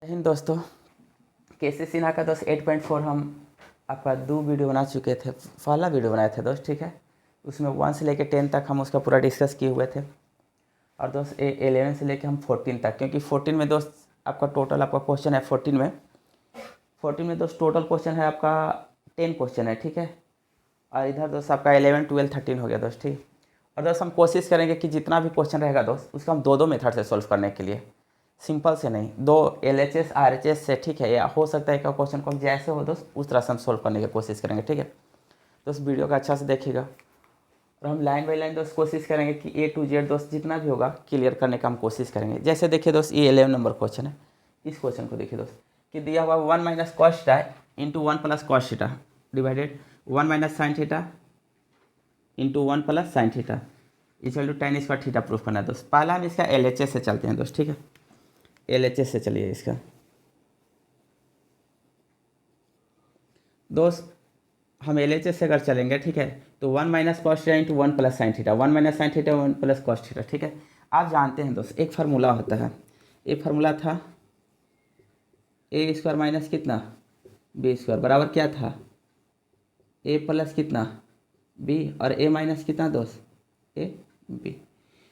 हिंद दोस्तों, केसी सिन्हा का दोस्त 8.4 हम आपका 2 वीडियो बना चुके थे। पहला वीडियो बनाए थे दोस्त, ठीक है। उसमें 1 से लेकर 10 तक हम उसका पूरा डिस्कस किए हुए थे। और दोस्त 11 से लेकर हम 14 तक, क्योंकि 14 में दोस्त आपका टोटल आपका क्वेश्चन है। 14 में दोस्त टोटल क्वेश्चन है आपका 10 क्वेश्चन है, ठीक है। और इधर दोस्त आपका 11, 12, 13 हो गया दोस्त, ठीक। और दोस्त हम कोशिश करेंगे कि जितना भी क्वेश्चन रहेगा दोस्त, उसका हम दो मेथड से सॉल्व करने के लिए, सिंपल से नहीं, 2 LHS RHS से, ठीक है। या हो सकता है कि क्वेश्चन को जैसे हो दोस्त उस तरह से हम सोल्व करने की कोशिश करेंगे, ठीक है। दोस्त वीडियो का अच्छा से देखिएगा और हम लाइन बाई लाइन दोस्त कोशिश करेंगे कि A to Z दोस्त जितना भी होगा क्लियर करने का हम कोशिश करेंगे। जैसे देखिए दोस्त, ये 11 नंबर क्वेश्चन है। इस क्वेश्चन को देखिए दोस्त कि दिया हुआ 1 minus cos theta into 1 plus cos theta divided 1 minus sine theta into 1 plus sine theta equal to tan square theta proof करना है दोस्त। पहला हम इसका LHS से चलते हैं दोस्त, ठीक है। LHS से चलिए इसका दोस्त, हम LHS से अगर चलेंगे, ठीक है, तो 1 minus cos theta into 1 plus sine theta, 1 minus sine theta 1 plus cos theta, ठीक है। आप जानते हैं दोस्त एक फार्मूला होता है, एक फार्मूला था ए स्क्वायर माइनस कितना बी स्क्वायर बराबर क्या था ए प्लस कितना बी और ए माइनस कितना दोस्त ए बी।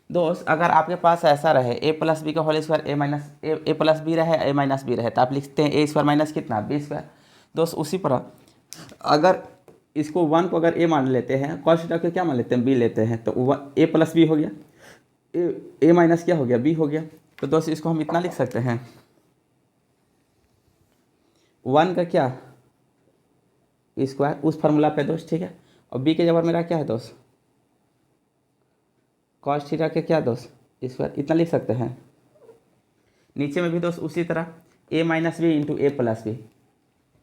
दोस्त अगर आपके पास ऐसा रहे ए प्लस बी का होल स्क्वायर ए माइनस ए प्लस बी रहे ए माइनस बी रहे, तो आप लिखते हैं ए स्क्वायर माइनस कितना बी स्क्वायर। दोस्त उसी पर अगर इसको 1 को अगर ए मान लेते हैं, कॉस थीटा को क्या मान लेते हैं बी लेते हैं, तो ए प्लस बी हो गया, ए माइनस क्या हो गया बी हो गया। तो दोस्त इसको हम इतना लिख सकते हैं 1 का क्या स्क्वायर उस फार्मूला पे दोस्त, ठीक है। और बी के जगह मेरा क्या है दोस्त कॉस थीटा के क्या दोस्त स्क्वायर, इतना लिख सकते हैं। नीचे में भी दोस्त उसी तरह ए माइनस बी इंटू ए प्लस बी,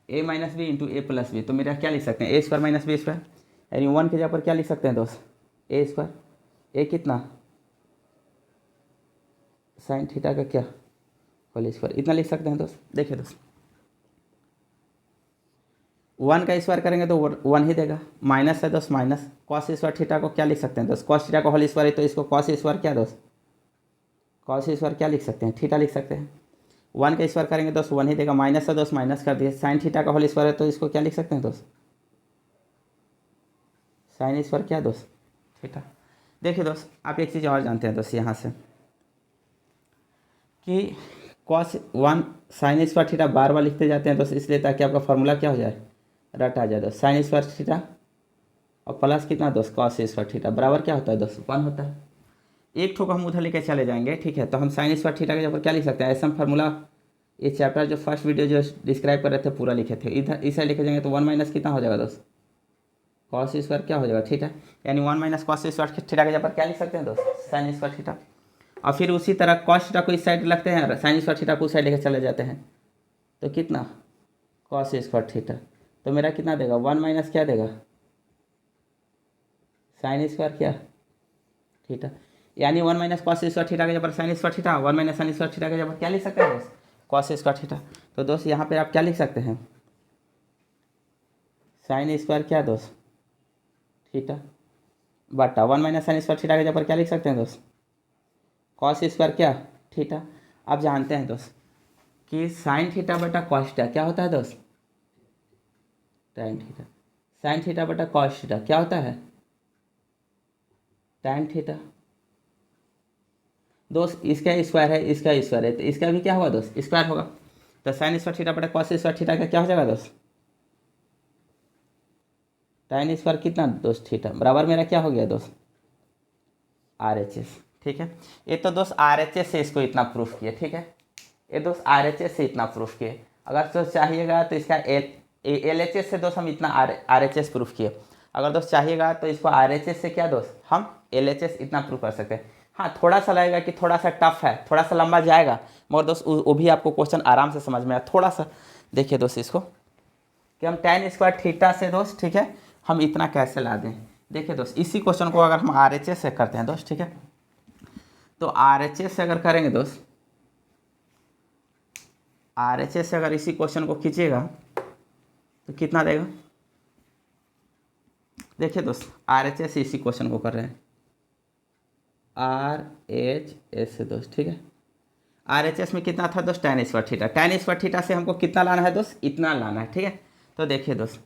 ए माइनस बी इंटू ए प्लस बी, तो मेरा क्या लिख सकते हैं ए स्क्वायर माइनस बी स्क्वायर, यानी 1 के जगह पर क्या लिख सकते हैं दोस्त ए स्क्वायर, ए कितना साइन थीटा का क्या होल स्क्वायर, इतना लिख सकते हैं दोस्त। देखिए दोस्त 1 का स्क्वायर करेंगे तो 1 ही देगा, माइनस है दोस्त माइनस कॉस स्क्वायर थीटा को क्या लिख सकते हैं दोस्त कॉस थीटा का होल स्क्वायर है, तो इसको कॉस स्क्वायर क्या दोस्त कॉस स्क्वायर क्या लिख सकते हैं थीटा लिख सकते हैं। 1 का स्क्वायर करेंगे दोस्त 1 ही देगा, माइनस है दोस्त माइनस कर दिए, साइन थीटा का होल स्क्वायर है तो इसको क्या लिख सकते हैं दोस्त साइन स्क्वायर क्या दोस्त थीटा। देखिए दोस्त आप एक चीज़ और जानते हैं दोस्त यहाँ से कि कॉस 1 साइन स्क्वायर थीटा बार बार लिखते जाते हैं दोस्त, इसलिए ताकि आपका फार्मूला क्या हो जाए रट आ जाए दोस्त, साइन स्क्वायर थीटा और प्लस कितना दोस्त कॉस स्क्वायर थीटा बराबर क्या होता है दोस्त 1 होता है। एक ठोक हम उधर लेके चले जाएंगे, ठीक है। तो हम साइन स्क्वायर थीटा के जगह क्या लिख सकते हैं ऐसा फार्मूला, ये चैप्टर जो फर्स्ट वीडियो जो डिस्क्राइब कर रहे थे पूरा लिखे थे, इधर इस साइड लिखे जाएंगे तो 1 माइनस कितना हो जाएगा दोस्त कॉस स्क्वायर क्या हो जाएगा थीटा, यानी 1 माइनस कॉस स्क्वायर थीटा के जगह पर क्या लिख सकते हैं दोस्त साइन स्क्वायर थीटा। और फिर उसी तरह कॉस थीटा को इस साइड रखते हैं, साइन स्क्वायर थीटा को उस साइड लेके चले जाते हैं, तो कितना कॉस स्क्वायर थीटा, तो मेरा कितना देगा 1 माइनस क्या देगा साइन स्क्वायर क्या थीटा, यानी 1 माइनस कॉस स्क्वायर थीटा के जगह पर sign square theta, 1 minus sign square theta के जगह पर क्या लिख सकते हैं दोस्त कॉस स्क्वायर थीटा। तो दोस्त यहाँ पे आप क्या लिख सकते हैं साइन स्क्वायर क्या दोस्त थीटा बटा 1 माइनस साइन स्क्वायर थीटा के जगह पर क्या लिख सकते हैं दोस्त कॉस स्क्वायर क्या थीटा। आप जानते हैं दोस्त कि साइन थीटा बटा कॉस थीटा क्या होता है दोस्त टैन थीटा, साइन थीटा बटा कॉस थीटा क्या होता है टैन थीटा। दोस्त इसका स्क्वायर है इसका स्क्वायर है, तो इसका भी क्या होगा दोस्त स्क्वायर होगा, तो साइन स्क्वायर थीटा बटा कॉस स्क्वायर थीटा का क्या हो जाएगा दोस्त टैन स्क्वायर कितना दोस्त थीटा बराबर मेरा क्या हो गया दोस्त RHS, ठीक है। ये तो दोस्त RHS से इसको इतना प्रूफ किए, ठीक है। ये दोस्त RHS से इतना प्रूफ किए, अगर दोस्त चाहिएगा तो इसका LHS से दोस्त हम इतना RHS प्रूफ किए, अगर दोस्त चाहिएगा तो इसको RHS से क्या दोस्त हम LHS इतना प्रूफ कर सकते हैं। हाँ थोड़ा सा लगेगा कि थोड़ा सा टफ है, थोड़ा सा लंबा जाएगा, मगर दोस्त वो भी आपको क्वेश्चन आराम से समझ में आया थोड़ा सा। देखिए दोस्त इसको कि हम tan स्क्वायर थीटा से दोस्त, ठीक है, हम इतना कैसे ला दें। देखिए दोस्त इसी क्वेश्चन को अगर हम RHS से करते हैं दोस्त, ठीक है, तो RHS से अगर करेंगे दोस्त RHS से अगर इसी क्वेश्चन को खींचेगा तो कितना देगा। देखिए दोस्त RHS से इसी क्वेश्चन को कर रहे हैं RHS से दोस्त, ठीक है। RHS में कितना था दोस्त, tan square theta. tan square theta से हमको कितना लाना है दोस्त, इतना लाना है, ठीक है। तो देखिए दोस्त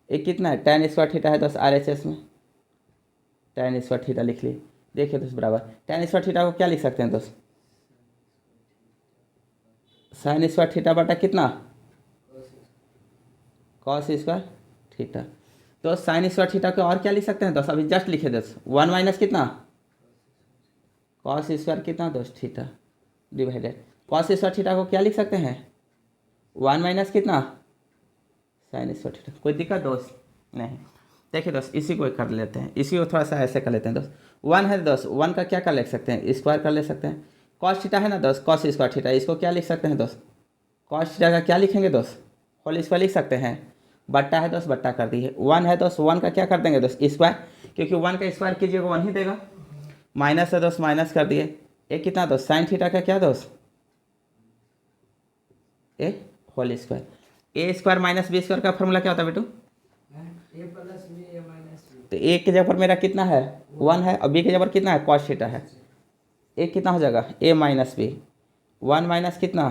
ये कितना है, tan स्क्वायर थीटा है दोस्त RHS में, tan स्क्वायर थीटा लिख लिए। देखिए दोस्त बराबर tan स्क्वायर थीटा को क्या लिख सकते हैं दोस्त, sin स्क्वायर थीटा बटा कितना, cos स्क्वायर थीटा। तो sin स्क्वायर थीटा को और क्या लिख सकते हैं दोस्त, अभी जस्ट लिखे दोस्त 1 माइनस कितना, cos स्क्वायर कितना दोस्त theta divided, cos square theta को क्या लिख सकते हैं 1 माइनस कितना sin स्क्वायर थीटा। कोई दिक्कत दोस्त नहीं। देखिए दोस्त इसी को कर लेते हैं, इसी को थोड़ा सा ऐसे कर लेते हैं दोस्त। 1 है दोस्त, 1 का क्या कर ले सकते हैं, स्क्वायर कर ले सकते हैं। cos थीटा है ना दोस्त, cos स्क्वायर थीटा, इसको क्या लिख सकते हैं दोस्त, cos थीटा का क्या लिखेंगे दोस्त, होल स्क्वायर लिख सकते हैं। बट्टा है दोस्त, बट्टा कर दिए। 1 है दोस्त, 1 का क्या कर देंगे दोस्त स्क्वायर, क्योंकि 1 का स्क्वायर कीजिएगा 1 ही देगा। माइनस है दोस्त, माइनस कर दिए। ए कितना दोस्त, साइन थीटा का क्या दोस्त, ए होल स्क्वायर। ए स्क्वायर माइनस बी स्क्वायर का फॉर्मूला क्या होता है बेटू, ए प्लस बी ए माइनस बी। तो ए के जगह पर मेरा कितना है 1 है, और बी के जगह पर कितना है cos थीटा है। ए कितना हो जाएगा ए माइनस बी, 1 माइनस कितना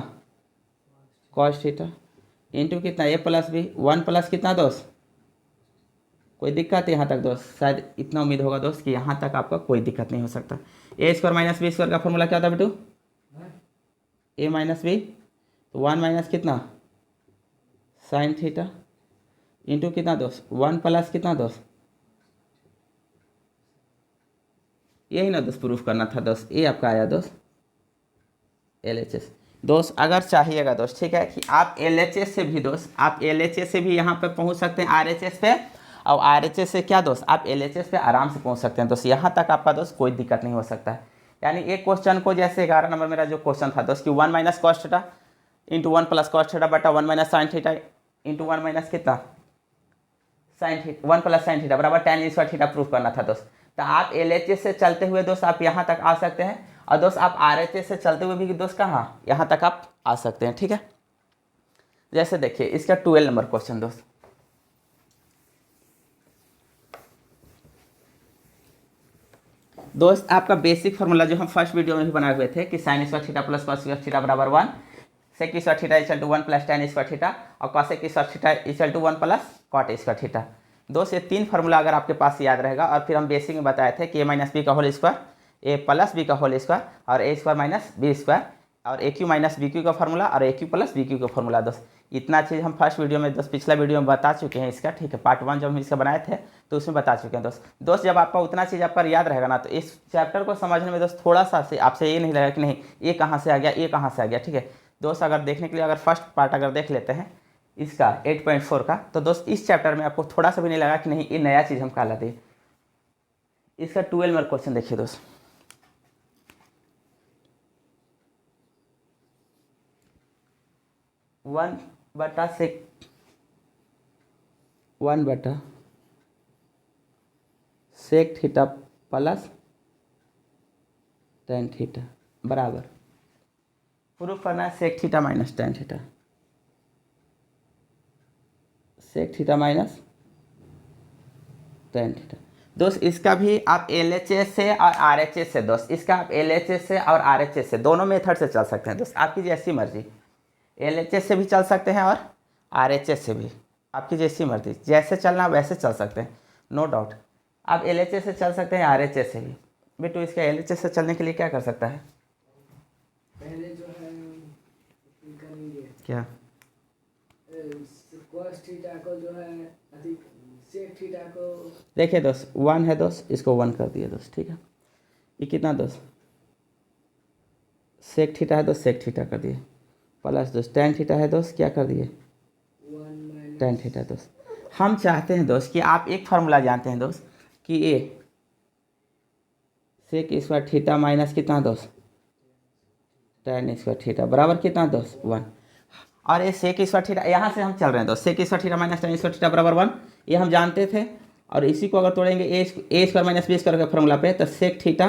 cos थीटा इंटू कितना ए प्लस बी, 1 प्लस कितना दोस्त। कोई दिक्कत है यहाँ तक दोस्त, शायद इतना उम्मीद होगा दोस्त कि यहाँ तक आपका कोई दिक्कत नहीं हो सकता। ए स्क्वायर माइनस बी स्क्वायर का फॉर्मूला क्या होता है बेटू, ए माइनस बी, तो 1 माइनस कितना साइन थीटा इंटू कितना दोस्त 1 प्लस कितना दोस्त, यही ना दोस्त प्रूफ करना था दोस्त। ये आपका आया दोस्त LHS। दोस्त अगर चाहिएगा दोस्त, ठीक है, कि आप LHS से भी दोस्त, आप LHS से भी यहाँ पे पहुँच सकते हैं RHS पे, और RHS से क्या दोस्त आप LHS पे आराम से पहुँच सकते हैं दोस्त। यहाँ तक आपका दोस्त कोई दिक्कत नहीं हो सकता है। यानी एक क्वेश्चन को जैसे 11 नंबर मेरा जो क्वेश्चन था दोस्त कि 1 minus cos theta into 1 plus cos theta बटा 1 minus sine theta into 1 minus कितना sine theta 1 plus sine theta बराबर tan स्क्वायर थीटा प्रूफ करना था दोस्त। तो आप LHS से चलते हुए दोस्त आप यहाँ तक आ सकते हैं, और दोस्त आप RHS से चलते हुए भी दोस्त कहाँ यहाँ तक आप आ सकते हैं, ठीक है। जैसे देखिए इसका 12 नंबर क्वेश्चन दोस्त, दोस्त आपका बेसिक फार्मूला जो हम फर्स्ट वीडियो में भी बनाए हुए थे कि sine square theta plus cos square theta बराबर 1, sec square theta equal to 1 plus tan square theta, और cosec square theta equal to 1 plus cot square theta. दोस्त ये 3 फार्मूला अगर आपके पास याद रहेगा, और फिर हम बेसिक में बताए थे कि ए माइनस बी का होल स्क्वायर, ए प्लस बी का होल स्क्वायर, और ए स्क्वायर माइनस बी स्क्वायर, और ए क्यू माइनस बी क्यू का फार्मूला, और ए क्यू प्लस बी क्यू का फार्मूला। दोस्त इतना चीज़ हम फर्स्ट वीडियो में दोस्त पिछला वीडियो में बता चुके हैं इसका, ठीक है। पार्ट 1 जब हम इसका बनाए थे तो उसमें बता चुके हैं दोस्त जब आपका उतना चीज़ आपका याद रहेगा ना, तो इस चैप्टर को समझने में दोस्त थोड़ा सा से आपसे ये नहीं लगेगा कि नहीं ये कहाँ से आ गया, ये कहाँ से आ गया, ठीक है। दोस्त अगर देखने के लिए अगर फर्स्ट पार्ट अगर देख लेते हैं इसका 8.4 का, तो दोस्त इस चैप्टर में आपको थोड़ा सा भी नहीं लगा कि नहीं ये नया चीज़ हम काला दे। इसका 12 नंबर क्वेश्चन देखिए दोस्त, वन बटा sec theta plus tan theta बराबर प्रूफ करना है sec theta minus tan theta, sec theta minus tan theta. दोस्त इसका भी आप LHS से और RHS से दोस्त, इसका आप LHS से और RHS से दोनों मेथड से चल सकते हैं दोस्त, आपकी जैसी मर्जी। LHS से भी चल सकते हैं और RHS से भी, आपकी जैसी मर्जी, जैसे चलना वैसे चल सकते हैं, नो डाउट। आप LHS से चल सकते हैं RHS से भी। बेटू इसका LHS से चलने के लिए क्या कर सकता है, पहले जो है करेंगे क्या cos थीटा को जो है अधिक sec थीटा को, देखिए दोस्त 1 है दोस्त, इसको 1 कर दिए दोस्त, ठीक है। ये कितना दोस्त सेक थीटा है दोस्त, सेक थीटा कर दिए, प्लस दोस्त टेन थीटा है दोस्त, क्या कर दिए 1 टेन थीटा। दोस्त हम चाहते हैं दोस्त कि आप एक फार्मूला जानते हैं दोस्त कि ये सेक स्क्वायर थीटा माइनस कितना दोस्त टेन स्क्वायर थीटा बराबर कितना दोस्त 1, और ये सेक स्क्वायर थीटा यहाँ से हम चल रहे हैं दोस्त, sec square theta minus tan square theta बराबर 1 ये हम जानते थे। और इसी को अगर तोड़ेंगे ए स्क्वायर माइनस बी स्क्वायर के फार्मूला पे, तो सेक थीटा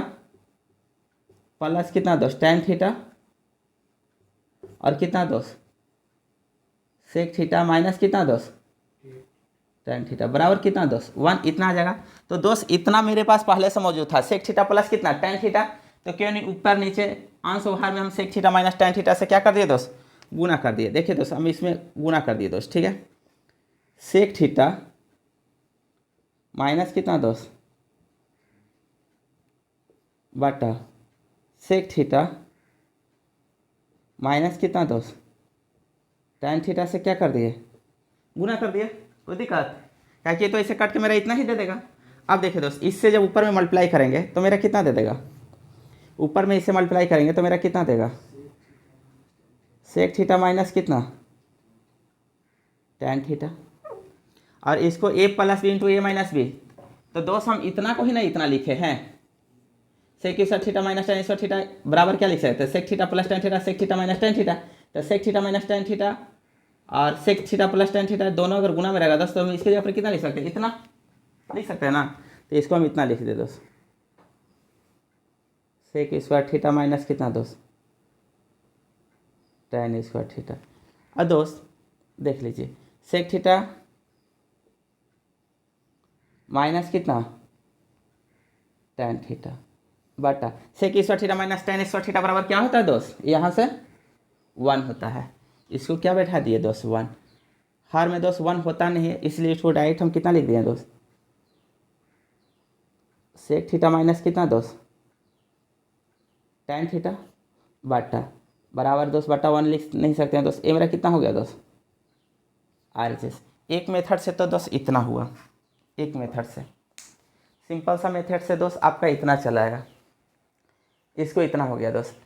प्लस कितना दोस्त टेन थीटा और कितना दोस्त सेक थीटा माइनस कितना दोस्त टेन थीटा बराबर कितना दोस्त 1, इतना आ जाएगा। तो दोस्त इतना मेरे पास पहले से मौजूद था, सेक थीटा प्लस कितना टेन थीटा, तो क्यों नहीं ऊपर नीचे आंसर व्यवहार में हम sec theta minus tan theta से क्या कर दिए दोस्त, गुना कर दिए। देखिए दोस्त हम इसमें गुना कर दिए दोस्त, ठीक है। सेक थीटा माइनस कितना दोस्त, बटा सेक थीटा माइनस कितना दोस्त, tan थीटा से क्या कर दिए, गुना कर दिए। कोई दिक्कत, क्या कि तो इसे काट के मेरा इतना ही दे देगा। अब देखिए दोस्त इससे जब ऊपर में मल्टीप्लाई करेंगे तो मेरा कितना दे देगा, ऊपर में इसे मल्टीप्लाई करेंगे तो मेरा कितना देगा, सेक थीटा माइनस कितना, tan थीटा। और इसको a plus B into A minus B, तो दोस्त हम इतना को ही ना इतना लिखे हैं, sec square theta minus tan square theta बराबर क्या लिख सकते हैं, sec theta plus tan theta, sec theta minus tan theta. तो sec theta minus tan theta और sec theta plus tan theta दोनों अगर गुना में रहेगा दोस्त, तो हम इसके जगह पर कितना लिख सकते हैं, इतना लिख सकते हैं ना। तो इसको हम इतना लिख दे दोस्त, सेक स्क्वायर थीटा माइनस कितना दोस्त, tan स्क्वायर थीटा। और दोस्त देख लीजिए सेक थीटा माइनस कितना, tan थीटा बटा sec square theta minus tan square theta बराबर क्या होता है दोस्त, यहाँ से 1 होता है। इसको क्या बैठा दिए दोस्त 1, हर में दोस्त 1 होता नहीं है, इसलिए इसको डायरेक्ट हम कितना लिख दिए दोस्त, सेक थीटा माइनस कितना दोस्त, tan थीटा बटा बराबर दोस्त बटा 1 लिख नहीं सकते हैं दोस्त। ये मेरा कितना हो गया दोस्त, RHS। एक मेथड से तो दोस्त इतना हुआ, एक मेथड से, सिंपल सा मेथड से दोस्त आपका इतना चलाएगा, इसको इतना हो गया दोस्त,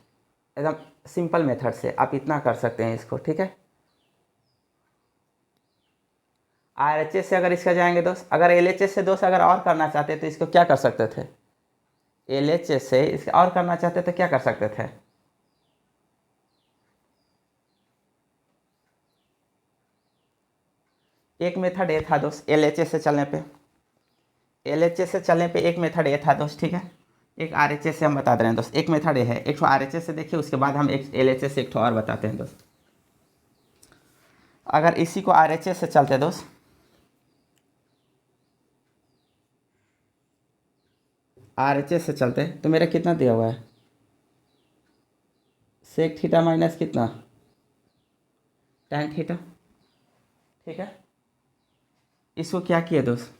एकदम सिंपल मेथड से आप इतना कर सकते हैं इसको, ठीक है। RHS से अगर इसका जाएंगे दोस्त, अगर LHS से दोस्त अगर और करना चाहते तो इसको क्या कर सकते थे, LHS से इसका और करना चाहते तो क्या कर सकते थे, एक मेथड ये था दोस्त LHS से चलने पे, LHS से चलने पे एक मेथड ये था दोस्त, ठीक है। एक RHS से हम बता दे रहे हैं दोस्त, एक मेथड ये है, एक तो RHS से देखिए, उसके बाद हम एक LHS से एक तो और बताते हैं दोस्त। अगर इसी को RHS से चलते दोस्त, RHS से चलते तो मेरा कितना दिया हुआ है, सेक थीटा माइनस कितना, tan थीटा, ठीक है। इसको क्या किया दोस्त,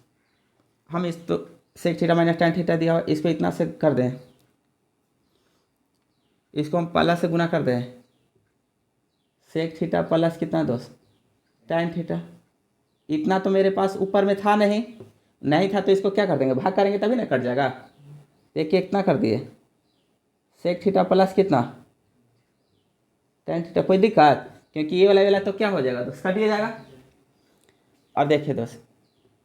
हम इस तो sec theta minus tan theta दिया हुआ, इसको इतना से कर दें, इसको हम प्लस से गुना कर दें, सेक थीटा प्लस कितना दोस्त, tan थीटा। इतना तो मेरे पास ऊपर में था नहीं, नहीं था तो इसको क्या कर देंगे, भाग करेंगे तभी ना कट जाएगा। एक इतना कर दिए, सेक थीटा प्लस कितना, tan थीटा। कोई दिक्कत, क्योंकि ये वाला तो क्या हो जाएगा दोस्त, कट ही जाएगा। और देखिए दोस्त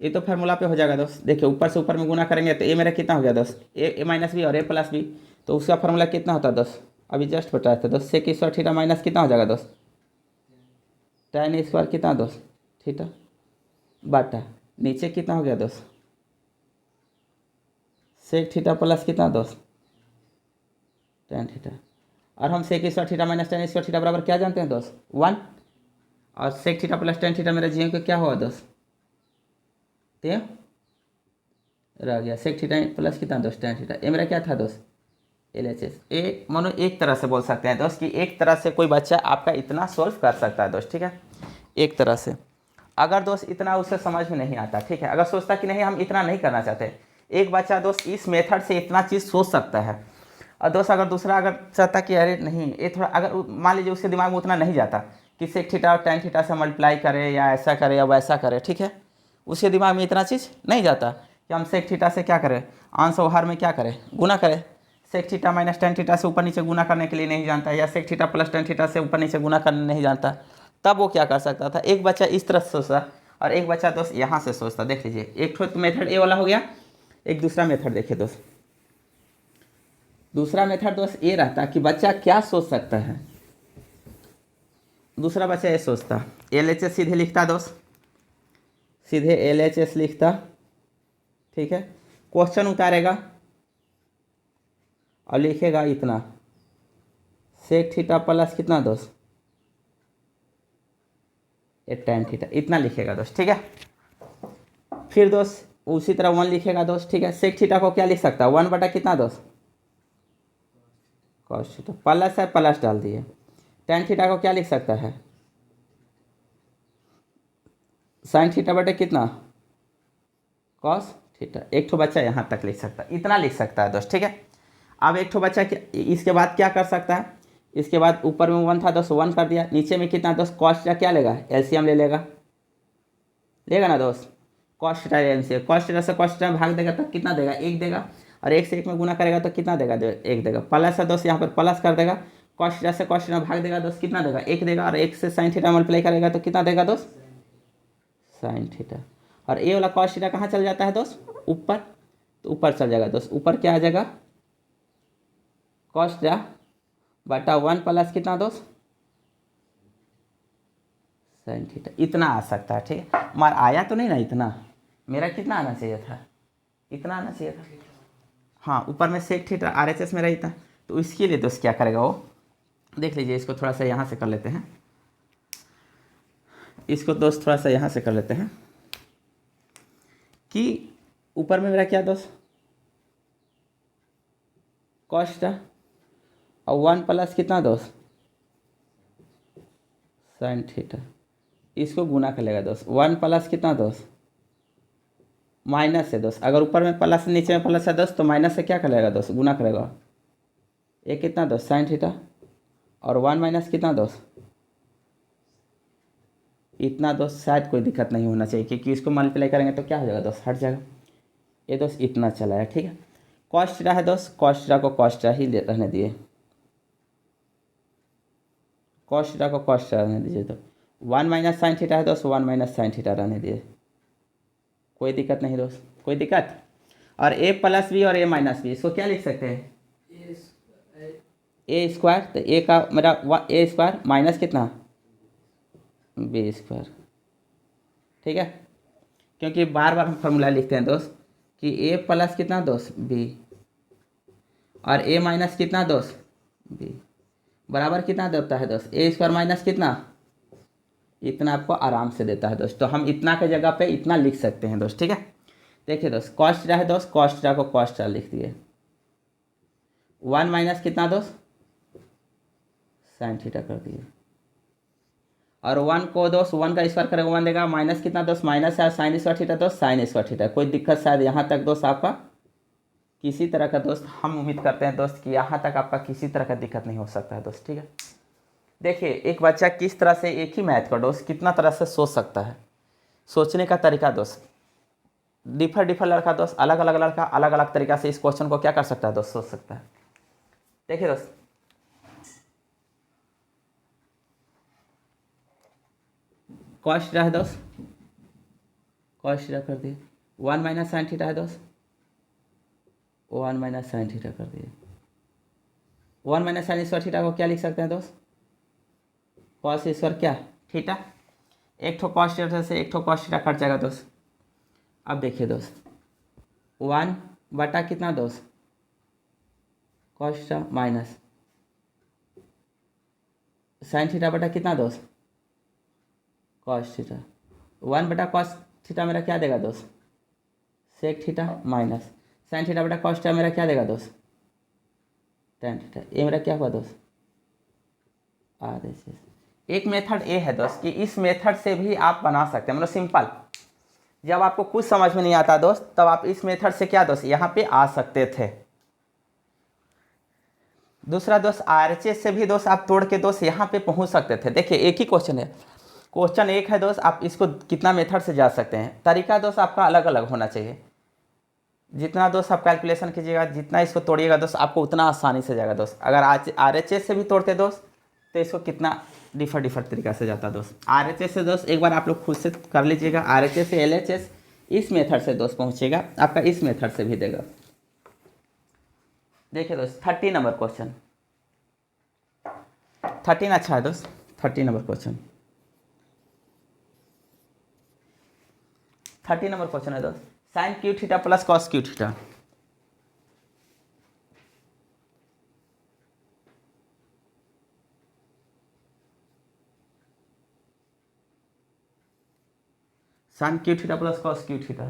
ये तो फार्मूला पे हो जाएगा दोस्त, देखिए ऊपर से ऊपर में गुना करेंगे तो ये मेरा कितना हो गया दोस्त, ए माइनस बी और ए प्लस बी, तो उसका फार्मूला कितना होता है दोस्त, अभी जस्ट बताया था दोस्त, सेक स्क्वायर थीटा माइनस कितना हो जाएगा दोस्त, tan स्क्वायर कितना दोस्त थीटा बटा नीचे कितना हो गया दोस्त, सेक थीटा प्लस कितना दोस्त, tan थीटा। और हम sec square theta minus tan square theta बराबर क्या जानते हैं दोस्त, 1। और sec theta plus tan theta मेरा जी को क्या हुआ दोस्त, ते रह गया, सेक थीटा प्लस कितना दोस्त tan थीटा। ये मेरा क्या था दोस्त, LHS। ए मानो एक तरह से बोल सकते हैं दोस्त कि एक तरह से कोई बच्चा आपका इतना सोल्व कर सकता है दोस्त, ठीक है, एक तरह से। अगर दोस्त इतना उसे समझ में नहीं आता, ठीक है, अगर सोचता कि नहीं हम इतना नहीं करना चाहते, एक बच्चा दोस्त इस मेथड से इतना चीज़ सोच सकता है। और दोस्त अगर दूसरा अगर चाहता कि अरे नहीं ये थोड़ा, अगर मान लीजिए उसके दिमाग में उतना नहीं जाता कि सेक थीटा और tan थीटा से मल्टीप्लाई करे या ऐसा करे या वैसा करे, ठीक है, उसके दिमाग में इतना चीज़ नहीं जाता कि हम सेक थीटा से क्या करें, आंसर व्यवहार में क्या करें, गुना करें। Sec theta minus tan theta से ऊपर नीचे गुना करने के लिए नहीं जानता, या sec theta plus tan theta से ऊपर नीचे गुना करने नहीं जानता, तब वो क्या कर सकता था, एक बच्चा इस तरह से सोचता और एक बच्चा दोस्त यहाँ से सोचता। देख लीजिए एक तो मेथड ए वाला हो गया, एक दूसरा मेथड देखिए दोस्त, दूसरा मेथड दोस्त ये रहता कि बच्चा क्या सोच सकता है। दूसरा बच्चा ये सोचता, LHS सीधे लिखता दोस्त, सीधे LHS लिखता, ठीक है, क्वेश्चन उतारेगा और लिखेगा इतना, सेक थीटा प्लस कितना दोस्त, ये tan थीटा, इतना लिखेगा दोस्त, ठीक है। फिर दोस्त उसी तरह 1 लिखेगा दोस्त, ठीक है। सेक थीटा को क्या लिख सकता है, 1 बटा कितना दोस्त, कॉस थीटा प्लस है, प्लस डाल दिए। टेन थीटा को क्या लिख सकता है, साइन थीटा बटे कितना, कॉस थीटा। एक ठो बच्चा यहाँ तक लिख सकता है, इतना लिख सकता है दोस्त, ठीक है। अब एक ठो बच्चा इसके बाद क्या कर सकता है, इसके बाद ऊपर में 1 था दोस्त, 1 कर दिया, नीचे में कितना दोस्त, कॉस थीटा क्या लेगा, एलसीएम ले लेगा, लेगा ना दोस्त, cos theta LCM, cos theta से कॉस थीटा भाग देगा तो कितना देगा, 1 देगा, और 1 से 1 में गुना करेगा तो कितना देगा, 1 देगा। प्लस है दोस्त, यहाँ पर प्लस कर देगा, कॉस थीटा से कॉस थीटा भाग देगा दोस्त, कितना देगा, 1 देगा, और 1 से साइन थीटा मल्टीप्लाई करेगा तो कितना देगा दोस्त, साइन थीटा। और ए वाला कॉस थीटा कहाँ चल जाता है दोस्त, ऊपर, तो ऊपर चल जाएगा दोस्त, ऊपर क्या आ जाएगा, कॉस थीटा बटा 1 प्लस कितना दोस्त, साइन थीटा। इतना आ सकता है, ठीक है। मार आया तो नहीं ना इतना, मेरा कितना आना चाहिए था, इतना आना चाहिए था। हाँ, ऊपर में सेक थीटा आरएचएस मेरा इतना, तो इसके लिए दोस्त क्या करेगा वो, देख लीजिए, इसको थोड़ा सा यहाँ से कर लेते हैं, इसको दोस्त थोड़ा सा यहाँ से कर लेते हैं कि ऊपर में मेरा क्या दोस्त, कॉस थीटा, और 1 प्लस कितना दोस्त, साइन थीटा। इसको गुना कर लेगा दोस्त, 1 प्लस कितना दोस्त, माइनस है दोस्त, अगर ऊपर में प्लस नीचे में प्लस है दोस्त तो माइनस से क्या करेगा दोस्त, गुना करेगा, ये कितना दोस्त, साइन थीटा, और 1 माइनस कितना दोस्त, इतना दोस्त। शायद कोई दिक्कत नहीं होना चाहिए, क्योंकि इसको मल्टीप्लाई करेंगे तो क्या हो जाएगा दोस्त, हट जाएगा। ये दोस्त इतना चला है, ठीक है। कॉस थीटा है दोस्त, कॉस थीटा को कॉस थीटा ही रहने दिए, कॉस थीटा को कॉस थीटा रहने दीजिए। तो 1 माइनस साइन थीटा है दोस्त, 1 माइनस साइन थीटा रहने दिए, कोई दिक्कत नहीं दोस्त, कोई दिक्कत। और ए प्लस बी और ए माइनस बी, इसको क्या लिख सकते हैं, ए स्क्वायर, तो ए का मेरा ए स्क्वायर माइनस कितना, बी स्क्वायर, ठीक है। क्योंकि बार बार हम फॉर्मूला लिखते हैं दोस्त कि ए प्लस कितना दोस्त, बी, और ए माइनस कितना दोस्त, बी, बराबर कितना देता है दोस्त, ए स्क्वायर माइनस कितना, इतना आपको आराम से देता है दोस्त। तो हम इतना के जगह पे इतना लिख सकते हैं दोस्त, ठीक है। देखिए दोस्त, कॉस थीटा है दोस्त, कॉस थीटा को कॉस थीटा लिख दिए, 1 माइनस कितना दोस्त, साइन थीटा कर दिए, और 1 को दोस्त 1 का स्क्वायर करेगा 1 देगा, माइनस कितना दोस्त, माइनस है, साइन स्क्वायर थीटा दोस्त, साइन स्क्वायर थीटा। कोई दिक्कत शायद यहाँ तक दोस्त आपका किसी तरह का दोस्त, हम उम्मीद करते हैं दोस्त कि यहाँ तक आपका किसी तरह का दिक्कत नहीं हो सकता है दोस्त, ठीक है। देखिए, एक बच्चा किस तरह से एक ही मैथ का दोस्त कितना तरह से सोच सकता है, सोचने का तरीका दोस्त डिफर लड़का दोस्त, अलग अलग लड़का अलग अलग तरीका से इस क्वेश्चन को क्या कर सकता है दोस्त, सोच सकता है। देखिए दोस्त, कॉस थीटा है दोस्त, कॉस थीटा कर दिए, 1 माइनस साइन थीटा है दोस्त, 1 माइनस साइन थीटा कर दिए। 1 माइनस साइन स्क्वायर थीटा को क्या लिख सकते हैं दोस्त, कॉस स्क्वायर क्या थीटा, एक ठो कॉस थीटा से एक ठो कॉस थीटा कट जाएगा दोस्त। अब देखिए दोस्त, 1 बटा कितना दोस्त, cos theta minus sine theta बटा कितना दोस्त, कॉस थीटा, 1 बटा कॉस थीटा मेरा क्या देगा दोस्त, sec theta, minus sine theta बटा कॉस थीटा मेरा क्या देगा दोस्त, टेन थीटा। ये मेरा क्या हुआ दोस्त, RHS। एक मेथड ये है दोस्त कि इस मेथड से भी आप बना सकते हैं, मतलब सिंपल, जब आपको कुछ समझ में नहीं आता दोस्त तब आप इस मेथड से क्या दोस्त यहाँ पे आ सकते थे। दूसरा दोस्त, RHS से भी दोस्त आप तोड़ के दोस्त यहाँ पे पहुँच सकते थे। देखिए, एक ही क्वेश्चन है, क्वेश्चन एक है दोस्त, आप इसको कितना मेथड से जा सकते हैं, तरीका दोस्त आपका अलग अलग होना चाहिए। जितना दोस्त आप कैलकुलेशन कीजिएगा, जितना इसको तोड़िएगा दोस्त, आपको उतना आसानी से जाएगा दोस्त। अगर RHS से भी तोड़ते दोस्त तो इसको कितना डिफर तरीका से जाता दोस्त। RHS से दोस्त एक बार आप लोग खुद से कर लीजिएगा, RHS से LHS इस मेथड से दोस्त पहुँचेगा, आपका इस मेथड से भी देगा। देखिए दोस्त, 30 नंबर क्वेश्चन, 13 अच्छा है दोस्त, 30 नंबर क्वेश्चन, 30 नंबर क्वेश्चन है दोस्त, sine cube theta plus cos cube theta. Sine cube theta plus cos cube theta